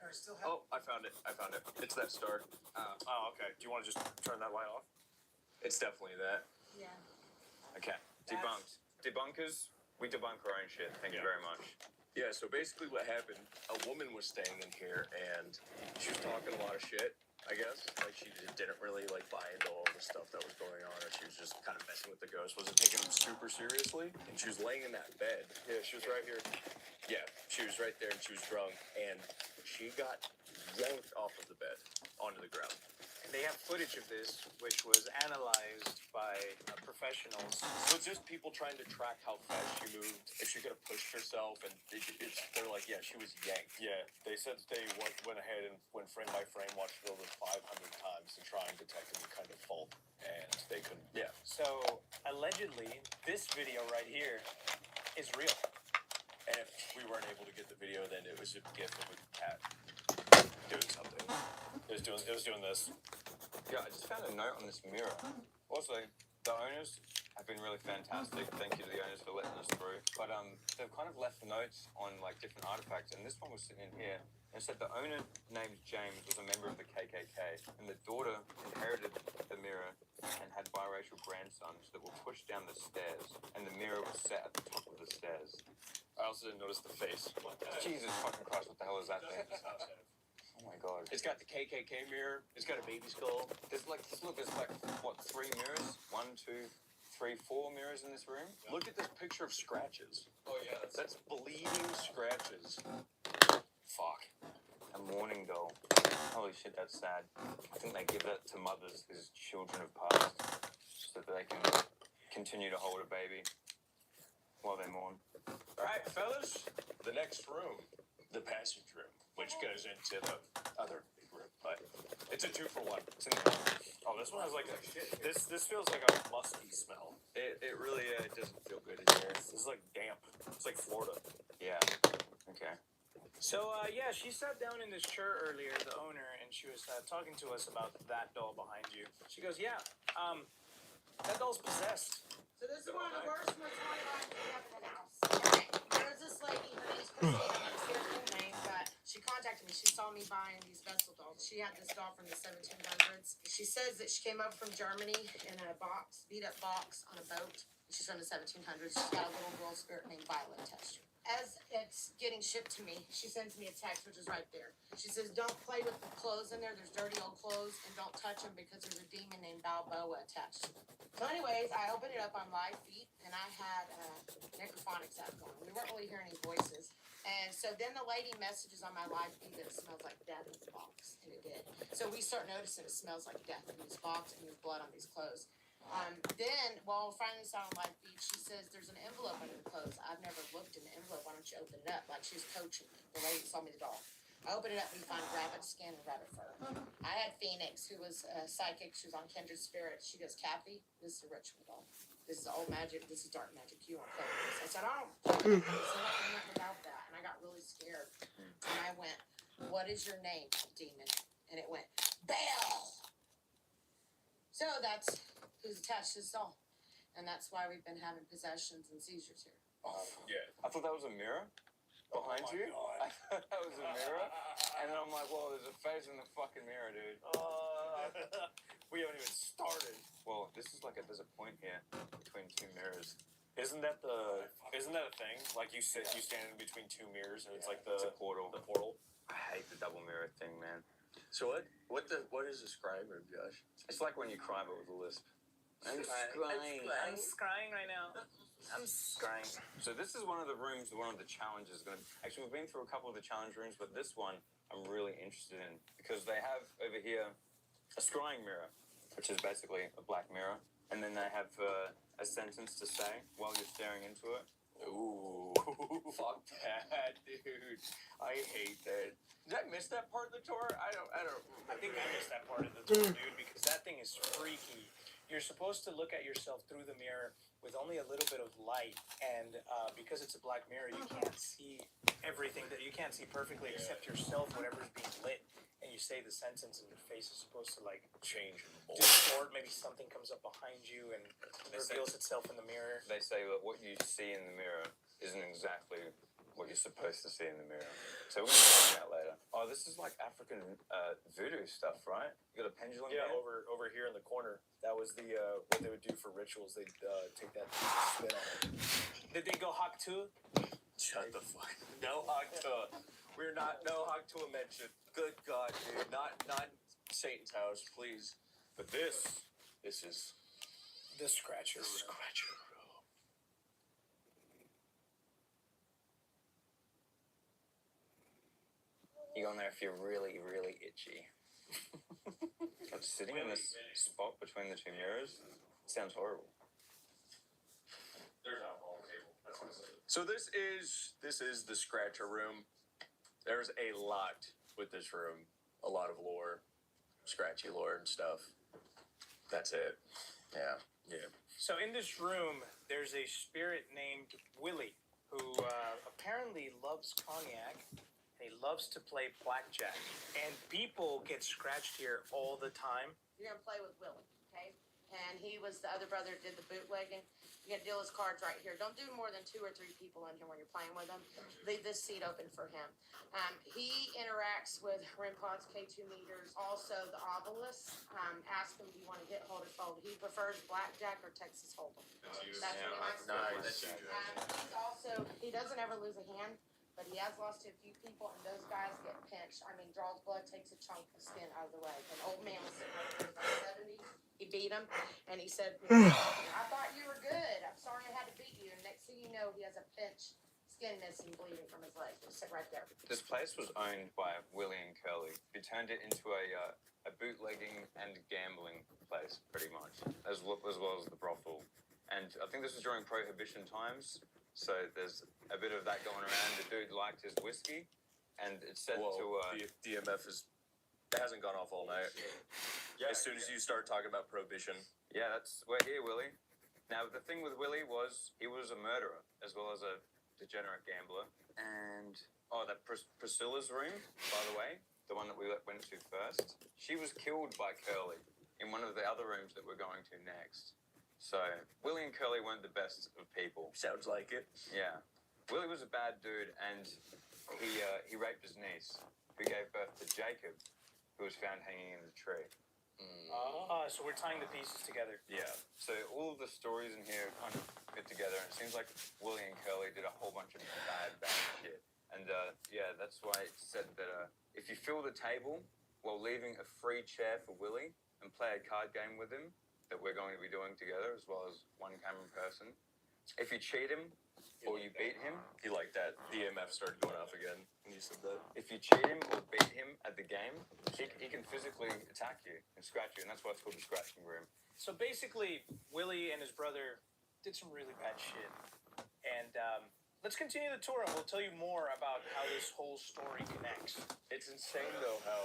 I still have. Oh, I found it. It's that star. Oh, okay. Do you want to just turn that light off? It's definitely that. Yeah. Okay. Debunked. Debunkers, we debunk our own shit. Thank you very much. Yeah, so basically what happened, a woman was staying in here and she was talking a lot of shit, I guess. Like she didn't really like buy into all the stuff that was going on, or she was just kind of messing with the ghost, wasn't taking it super seriously. And she was laying in that bed. Yeah, she was right here. Yeah, she was right there and she was drunk and she got yanked off of the bed onto the ground. And they have footage of this, which was analyzed by professionals. So it's just people trying to track how fast she moved, if she could have pushed herself, and they're like, yeah, she was yanked. Yeah, they said they went ahead and went frame by frame, watched it over 500 times to try and detect any kind of fault, and they couldn't. Yeah. So allegedly, this video right here is real. And if we weren't able to get the video, then it was a gif of a cat doing something. It was doing this. Yeah, I just found a note on this mirror. Also, the owners have been really fantastic. Thank you to the owners for letting us through. But they've kind of left notes on like different artifacts, and this one was sitting in here. And it said the owner, named James, was a member of the KKK, and the daughter inherited the mirror and had biracial grandsons that were pushed down the stairs, and the mirror was set at the top of the stairs. I also didn't notice the face. Jesus fucking Christ, what the hell is that thing? Oh my god. It's got the KKK mirror. It's got a baby skull. There's like, what, 3 mirrors? 1, 2, 3, 4 mirrors in this room? Look at this picture of scratches. Oh yeah, That's bleeding scratches. Fuck. A mourning doll. Holy shit, that's sad. I think they give that to mothers whose children have passed so that they can continue to hold a baby while they mourn. All right, fellas. The next room, the passage room, which goes into the other big room, but it's a 2-for-1. It's in the Oh, this one has like a this feels like a musky smell. It really doesn't feel good in here. This is like damp. It's like Florida. Yeah. Okay. So, yeah, she sat down in this chair earlier, the owner, and she was talking to us about that doll behind you. She goes, yeah, that doll's possessed. So this is one of the worst ones we have in the house. Okay. There's this lady, her name's Christine, I don't see her full name, but she contacted me. She saw me buying these vessel dolls. She had this doll from the 1700s. She says that she came over from Germany in a box, beat up box on a boat. She's from the 1700s. She's got a little girl spirit named Violet attached to her. As it's getting shipped to me, she sends me a text, which is right there. She says, don't play with the clothes in there. There's dirty old clothes, and don't touch them because there's a demon named Balboa attached to them. So anyways, I opened it up on live feed, and I had necrophonics app going. We weren't really hearing any voices. And so then the lady messages on my live feed that it smells like death in this box, and it did. So we start noticing it smells like death in this box, and there's blood on these clothes. Then, while we're finding this out on live feed, she says there's an envelope under the clothes. I've never looked in the envelope. Why don't you open it up? Like she was coaching me. The lady that saw me the doll. I opened it up and we find rabbit skin and rabbit fur. I had Phoenix, who was a psychic. She was on Kindred Spirits. She goes, Kathy, this is a ritual doll. This is old magic. This is dark magic. You won't play with this. I said, I don't play with this. I don't know nothing about that. And I got really scared. And I went, what is your name, demon? And it went, Belle. So that's who's attached to this doll. And that's why we've been having possessions and seizures here. Yeah. I thought that was a mirror behind Oh my you. God. I thought that was a mirror. And then I'm like, whoa, there's a face in the fucking mirror, dude. We haven't even started. Well, there's a point here between 2 mirrors. Isn't that a thing? Like you stand in between 2 mirrors and it's like It's a portal. The portal. I hate the double mirror thing, man. So what is a scrying room, Josh? It's like when you cry but with a lisp. I'm scrying. I'm scrying right now. I'm scrying. So this is one of the rooms, one of the challenges. Actually, we've been through a couple of the challenge rooms, but this one I'm really interested in because they have over here a scrying mirror, which is basically a black mirror, and then they have a sentence to say while you're staring into it. Ooh, fuck that, dude. I hate that. Did I miss that part of the tour? I don't. I think I missed that part of the tour, dude, because that thing is freaky. You're supposed to look at yourself through the mirror with only a little bit of light, and because it's a black mirror, you can't see everything. That you can't see perfectly except yourself, whatever's being lit. And you say the sentence, and your face is supposed to like change and mold. distort. Maybe something comes up behind you and reveals itself in the mirror. They say that what you see in the mirror isn't exactly what you're supposed to see in the mirror. So we're going to be doing that later. Oh, this is like African voodoo stuff, right? You got a pendulum Yeah, there? over here in the corner. That was the what they would do for rituals. They'd take that spin on it. Did they go hawk too? Shut the fuck. No Hakta. We're not. No Hakta mentioned. Good God, dude. Not Satan's house, please. But this is The scratcher. scratcher room. You go in there if you're really, really itchy. But sitting in this spot between the two mirrors sounds horrible. There's alcohol on the table. That's what I said. So this is the scratcher room. There's a lot with this room. A lot of lore, scratchy lore and stuff. That's it. Yeah. So in this room, there's a spirit named Willie who apparently loves cognac. And he loves to play blackjack. And people get scratched here all the time. You're gonna play with Willie, okay? And he was the other brother that did the bootlegging. You're gonna deal his cards right here. Don't do more than 2 or 3 people in here when you're playing with him. Leave this seat open for him. He interacts with REM-Pod's K2 meters. Also, the obelisk. Ask him, do you want to hit, hold, or fold? He prefers blackjack or Texas Hold'em. That's what he likes to do. Nice. He's also, he doesn't ever lose a hand, but he has lost to a few people, and those guys get pinched. I mean, draws blood, takes a chunk of skin out of the way. An old man was sitting right there in the 70s. He beat him, and he said, I thought you were good. I'm sorry I had to beat you. And next thing you know, he has a pinch, skin missing, bleeding from his leg. Just sit right there. This place was owned by Willie and Curly, who turned it into a bootlegging and gambling place, pretty much, as well as the brothel. And I think this was during Prohibition times, so there's a bit of that going around. The dude liked his whiskey, and it's said Whoa, to... DMF hasn't gone off all night. Yeah, as soon as you start talking about Prohibition. Yeah, we're here, Willie. Now, the thing with Willie was he was a murderer as well as a degenerate gambler. And, that Priscilla's room, by the way, the one that we went to first, she was killed by Curly in one of the other rooms that we're going to next. So, Willie and Curly weren't the best of people. Sounds like it. Yeah. Willie was a bad dude, and he raped his niece, who gave birth to Jacob, who was found hanging in the tree. So we're tying the pieces together. Yeah. So all of the stories in here kind of fit together, and it seems like Willie and Curly did a whole bunch of bad shit. And that's why it said that if you fill the table while leaving a free chair for Willie and play a card game with him that we're going to be doing together, as well as one camera person, if you cheat him or you beat him, He liked that. DMF started going off again when you said that. if you cheat him or beat him at the game, he can physically attack you and scratch you, and that's why it's called the scratching room. So basically, Willie and his brother did some really bad shit. And let's continue the tour, and we'll tell you more about how this whole story connects. It's insane though how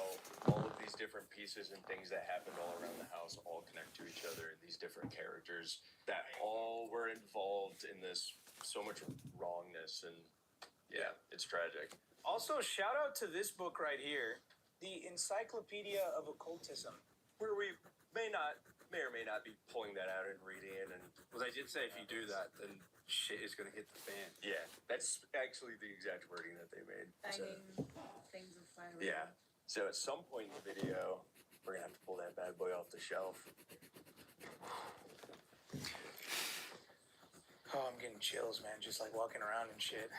all of these different pieces and things that happened all around the house all connect to each other. These different characters that all were involved in this so much wrongness, and yeah, it's tragic. Also, shout out to this book right here, The Encyclopedia of Occultism. Where we may or may not be pulling that out and reading it, and Well, they did say if you do that, then shit is gonna hit the fan. yeah, that's actually the exact wording that they made. So, Things of fire. yeah. So at some point in the video, we're gonna have to pull that bad boy off the shelf. Oh, I'm getting chills, man, just like walking around and shit.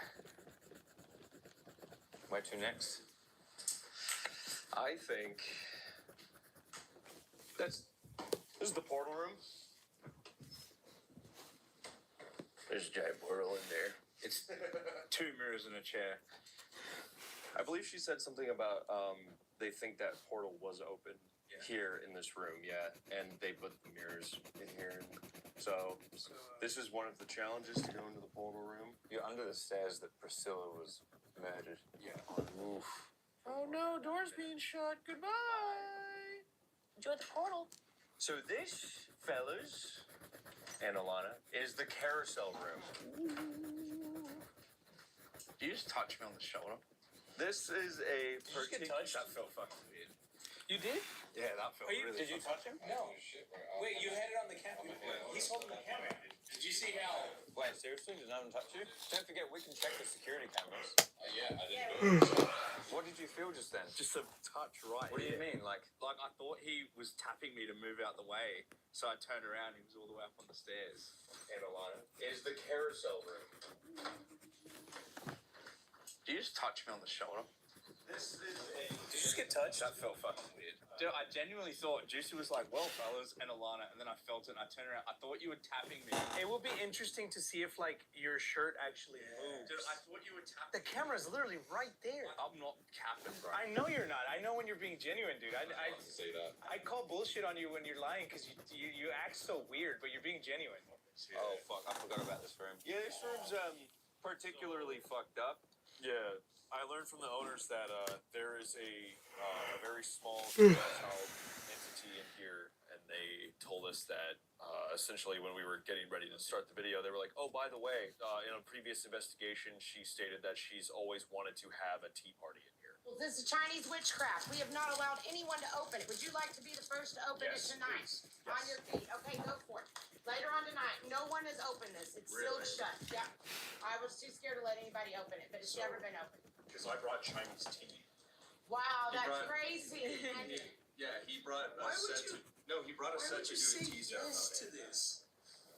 Where to next? I think this is the portal room. There's a giant portal in there. It's 2 mirrors and a chair. I believe she said something about they think that portal was open here in this room, and they put the mirrors in here. And so this is one of the challenges to go into the portal room. You're under the stairs that Priscilla was murdered. Yeah. Oof. Oh no, door's being shut. Goodbye. Enjoy the portal. So this, fellas, and Alana, is the carousel room. You just touched me on the shoulder. This is a Did you get touched? That felt fucking weird. You did? Yeah, that felt really. Did you touch him? No. Wait, you had it on the camera. He's holding the camera. Did you see how? Wait, seriously? Did no one touch you? Don't forget, we can check the security cameras. Yeah, I didn't. What did you feel just then? Just a touch right. What do you mean? Like, I thought he was tapping me to move out the way, so I turned around. He was all the way up on the stairs. And Alana is the carousel room. Did you just touch me on the shoulder? This is a. Did you just get touched? That felt fucking weird. Dude, I genuinely thought Juicy was like, "Well, fellas," and Alana, and then I felt it, and I turned around. I thought you were tapping me. It will be interesting to see if like your shirt actually moves. Dude, I thought you were tapping. The camera's literally right there. I'm not capping, bro. I know you're not. I know when you're being genuine, dude. I say that. I call bullshit on you when you're lying because you act so weird, but you're being genuine. oh fuck, I forgot about this room. Yeah, this room's particularly fucked up. Yeah, I learned from the owners that there is a very small child entity in here, and they told us that essentially when we were getting ready to start the video, they were like, "Oh, by the way, in a previous investigation, she stated that she's always wanted to have a tea party in here." Well, this is Chinese witchcraft. We have not allowed anyone to open it. Would you like to be the first to open it tonight? Please. On your feet. Okay, go for it. Later on tonight, no one has opened this. It's sealed shut. Yeah. I was too scared to let anybody open it, but it's never been opened. Because I brought Chinese tea. Wow, He that's brought- crazy. Yeah, he brought a set to. No, he brought a set to do a tea ceremony. this?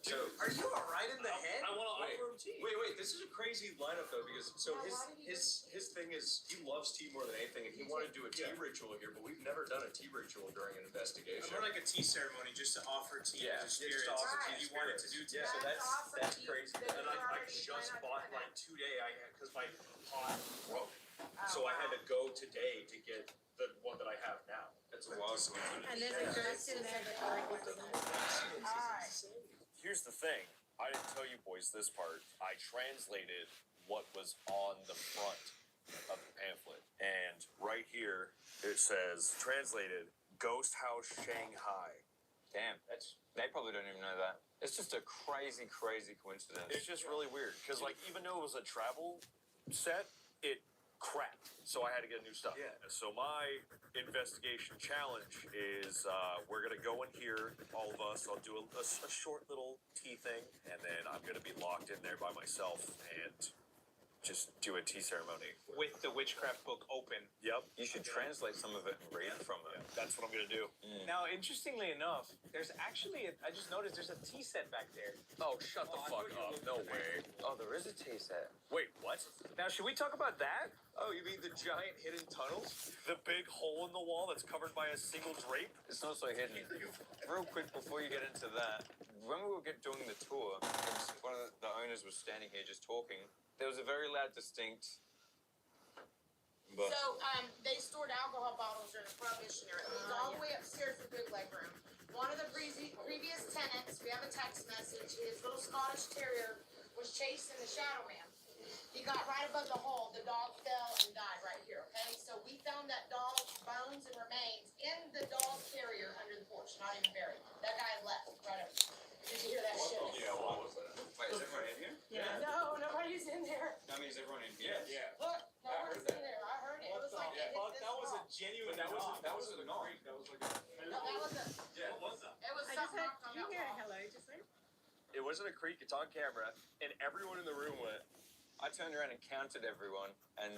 So, Are you alright in the head? I want to Wait, offer him tea. wait, this is a crazy lineup though, because so Yeah, why did he his thing is he loves tea more than anything, and he wanted to do a tea ritual here, but we've never done a tea ritual during an investigation. More like a tea ceremony, just to offer tea Yeah, to just spirits. to offer tea to He wanted to do tea. Yeah, so That's awesome. that's You- crazy. that And you I already just planned on bought doing like that. today. Because my pot broke, Oh, so I had wow. to go today to get the one that I have now. That's a wild And then the girls in there that are Alright. Here's the thing. I didn't tell you boys this part. I translated what was on the front of the pamphlet. And right here, it says, translated, Ghost House Shanghai. Damn, they probably don't even know that. It's just a crazy, crazy coincidence. It's just really weird. Because, like, even though it was a travel set, it cracked. So I had to get new stuff. Yeah. So my investigation challenge is we're going to go in here, all of us. I'll do a short little tea thing. And then I'm going to be locked in there by myself and just do a tea ceremony. With the witchcraft book open. Yep. You should translate some of it and read from it. That's what I'm going to do. Now, interestingly enough, there's actually I just noticed there's a tea set back there. Oh, shut the fuck up. No way. Oh, there is a tea set. Wait, what? Now, should we talk about that? Oh, you mean the giant hidden tunnels? The big hole in the wall that's covered by a single drape? It's not so hidden. Real quick before you get into that, when we were doing the tour, and one of the owners was standing here just talking, there was a very loud, distinct. So, they stored alcohol bottles during the Prohibition era. It was all the way upstairs in the bootleg room. One of the previous tenants, we have a text message, his little Scottish Terrier was chasing the Shadow Man. He got right above the hole, the dog fell and died right here, okay? So we found that dog's bones and remains in the dog carrier under the porch, not even buried. That guy left right over. Did you hear that shit? Yeah, what was that? Wait, is everyone in here? Yeah. No, nobody's in there. That means everyone in here. Yeah. Look, no one's in there. I heard it. It was like it hit this wall. But genuine that was a knock. That was like a. No, that was a. Yeah, what was that? It was I just something heard, knocked on did you that hear a wall. hello just then? It wasn't a creak. It's on camera, and everyone in the room went. I turned around and counted everyone, and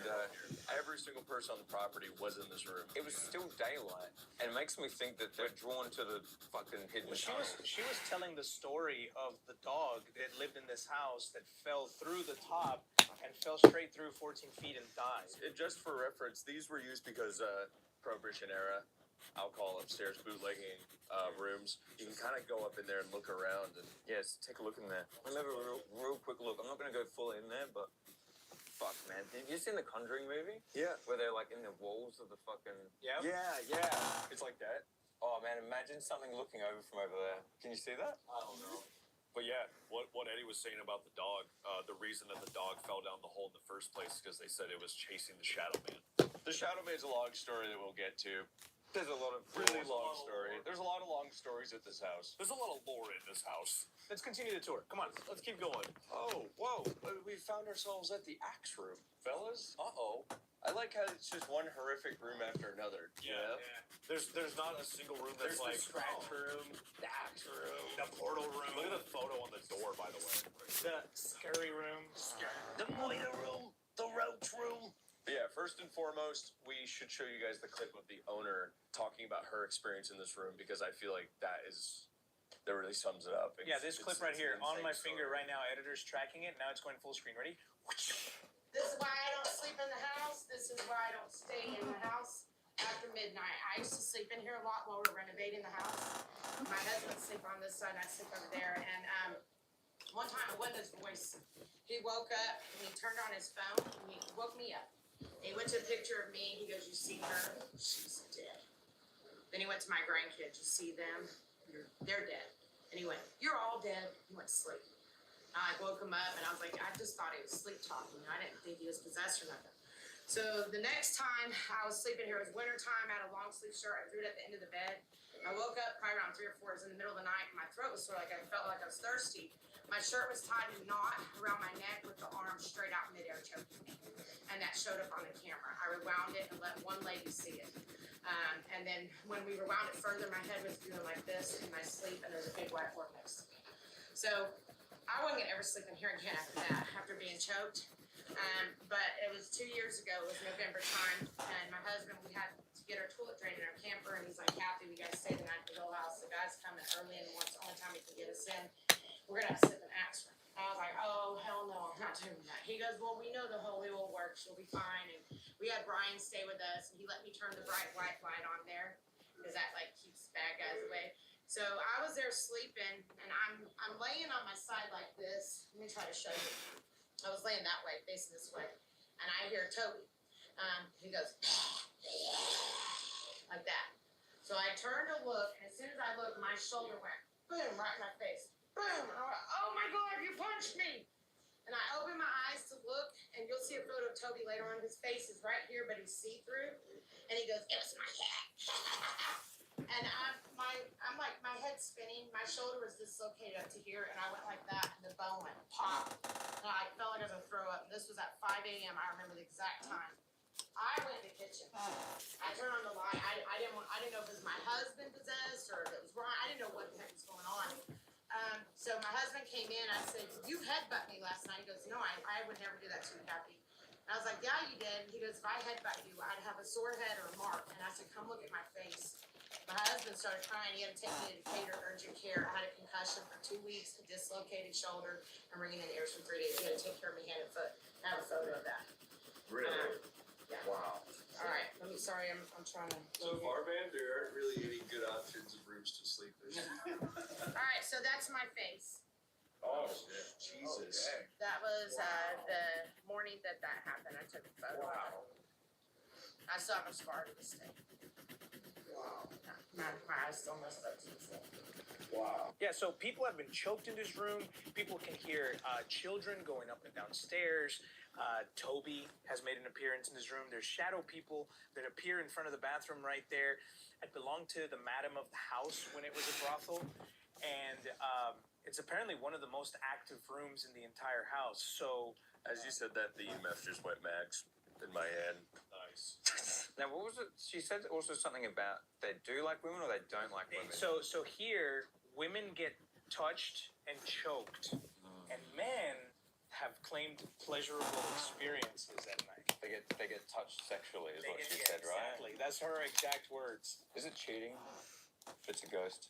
Every single person on the property was in this room. it was still daylight. And it makes me think that they're drawn to the fucking hidden Well, tunnel. she was telling the story of the dog that lived in this house that fell through the top and fell straight through 14 feet and died. And just for reference, these were used because Prohibition era alcohol upstairs bootlegging rooms. You can kind of go up in there and look around and Yes, take a look in there. We'll have a real quick look. I'm not going to go full in there, but fuck, man. Have you seen the Conjuring movie? yeah, Where they're like in the walls of the fucking. Yeah. yeah. It's like that. Oh man, imagine something looking over from over there. Can you see that? I don't know. But yeah, what Eddie was saying about the dog, the reason that the dog fell down the hole in the first place is because they said it was chasing the Shadow Man. The Shadow Man's a long story that we'll get to. There's a lot of Really long story. There's a lot of long stories at this house. There's a lot of lore in this house. Let's continue the tour. Come on, let's keep going. Oh, whoa. We found ourselves at the axe room, fellas. Uh-oh. I like how it's just one horrific room after another. Yeah. There's not a single room that's There's like the scratch room, the axe room, The portal room. Look at the photo on the door, by the way. The scary room. the moiter room, the roach room. But yeah, first and foremost, we should show you guys the clip of the owner talking about her experience in this room because I feel like that really sums it up. Yeah, this clip right it's here an on my insane finger story. right now. Editor's tracking it. Now it's going full screen. Ready? This is why I don't sleep in the house. This is why I don't stay in the house after midnight. I used to sleep in here a lot while we were renovating the house. My husband sleep on this side, and I sleep over there. And one time, it wasn't his voice. He woke up and he turned on his phone and he woke me up. He went to a picture of me. He goes, "You see her? She's dead." Then he went to my grandkids. "You see them? They're dead." And he went, "You're all dead." He went to sleep. I woke him up and I was like, I just thought he was sleep talking. I didn't think he was possessed or nothing. So the next time I was sleeping here, it was winter time. I had a long sleeve shirt. I threw it at the end of the bed. I woke up probably around 3 or 4 hours in the middle of the night. And my throat was sore, like I felt like I was thirsty. My shirt was tied in a knot around my neck with the arm straight out midair choking me. And that showed up on the camera. I rewound it and let one lady see it. And then when we rewound it further, my head was doing like this in my sleep, and there was a big white wart next to me. So I wasn't gonna ever sleep in here again after that, after being choked. But it was 2 years ago. It was November time, and my husband, we had to get our toilet drained in our camper, and he's like, "Kathy, we gotta stay the night at the whole house. The guy's coming early in the morning. It's the only time he can get us in. We're gonna have to sleep in axe room." I was like, "Oh, hell no, I'm not doing that." He goes, "Well, we know the Holy will work. She'll be fine." And we had Brian stay with us, and he let me turn the bright white light on there, because that like keeps bad guys away. So I was there sleeping, and I'm laying on my side like this. Let me try to show you. I was laying that way, facing this way, and I hear Toby. He goes like that. So I turned to look, and as soon as I looked, my shoulder went boom right in my face. Boom! And I went, "Oh my God, you punched me!" And I opened my eyes to look, and you'll see a photo of Toby later on. His face is right here, but he's see-through. And he goes, "It was my head." And I'm like, my head's spinning. My shoulder was dislocated up to here, and I went like that, and the bone went pop. And I felt like I was gonna throw up. And this was at 5 a.m. I remember the exact time. I went in the kitchen. I turned on the light. I didn't know if it was my husband possessed or if it was Ron. I didn't know what the heck was going on. So my husband came in. I said, "You headbutt me last night." He goes, "No, I would never do that to you, Kathy." And I was like, "Yeah, you did." And he goes, "If I headbutt you, I'd have a sore head or a mark." And I said, "Come look at my face." My husband started crying. He had to take me to Decatur urgent care. I had a concussion for 2 weeks, a dislocated shoulder, and ringing in the ears for 3 days. He had to take care of me hand and foot. I have a photo of that. Really? Yeah. Wow. All right. Sorry, I'm trying to. So far, man, there aren't really any good options of rooms to sleep in. All right. So that's my face. Oh, Jesus. Okay. That was the morning that happened. I took a photo. Wow. I still have a scar to this day. Wow. My eyes still messed up to this day. Wow. Yeah, so people have been choked in this room. People can hear children going up and down stairs. Toby has made an appearance in this room. There's shadow people that appear in front of the bathroom right there. It belonged to the madam of the house when it was a brothel. And it's apparently one of the most active rooms in the entire house. So, As you said that, the EMF just went max in my head. Nice. Now, what was it? She said also something about they do like women or they don't like women. so here, women get touched and choked. And men have claimed pleasurable experiences at night. They get touched sexually, is what she Yeah, said, right? exactly. That's her exact words. Is it cheating if it's a ghost?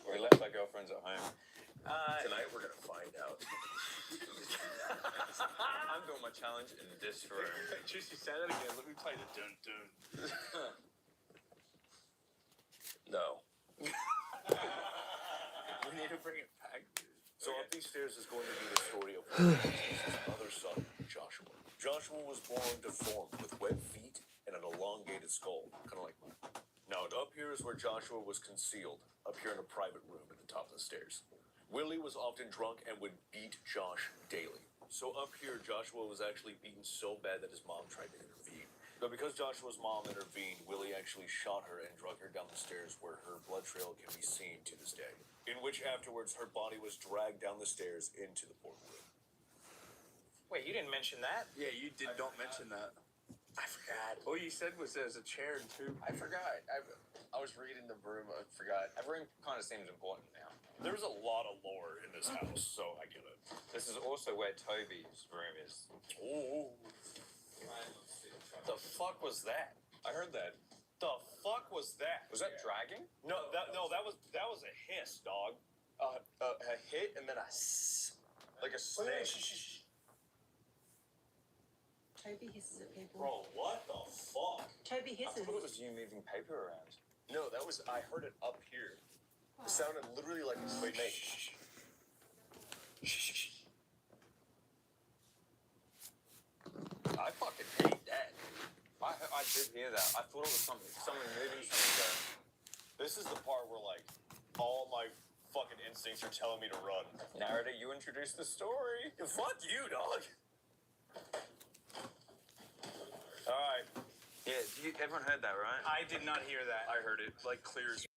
We left our girlfriends at home. Tonight we're gonna find out. I'm doing my challenge in this room. Juicy, say that again. Let me play the dun dun. No. We need to bring it back. So up these stairs is going to be the story of his other son, Joshua. Joshua was born deformed with webbed feet and an elongated skull, kind of like mine. Now, up here is where Joshua was concealed, up here in a private room at the top of the stairs. Willie was often drunk and would beat Josh daily. So up here, Joshua was actually beaten so bad that his mom tried to intervene. But because Joshua's mom intervened, Willie actually shot her and drug her down the stairs where her blood trail can be seen to this day. In which afterwards, her body was dragged down the stairs into the portal. Wait, you didn't mention that? Yeah, you did not mention that. I forgot. All you said was there's a chair and two. I forgot. I was reading the room. I forgot. Everything kind of seems important now. There's a lot of lore in this house, so I get it. This is also where Toby's room is. Oh. The fuck was that? I heard that. The fuck was that? Was that dragging? No, that was a hiss, dog. A hit and then a like a snake. Toby hisses at people. Bro, what the fuck? Toby I hisses. thought it was you moving paper around. No, I heard it up here. It sounded literally like a snake. I fucking hate that. I did hear that. I thought it was someone moving something there. This is the part where like all my fucking instincts are telling me to run. Narrator, you introduced the story. Fuck you, dog. All right. Yeah, everyone heard that, right? I did not hear that. I heard it like clear as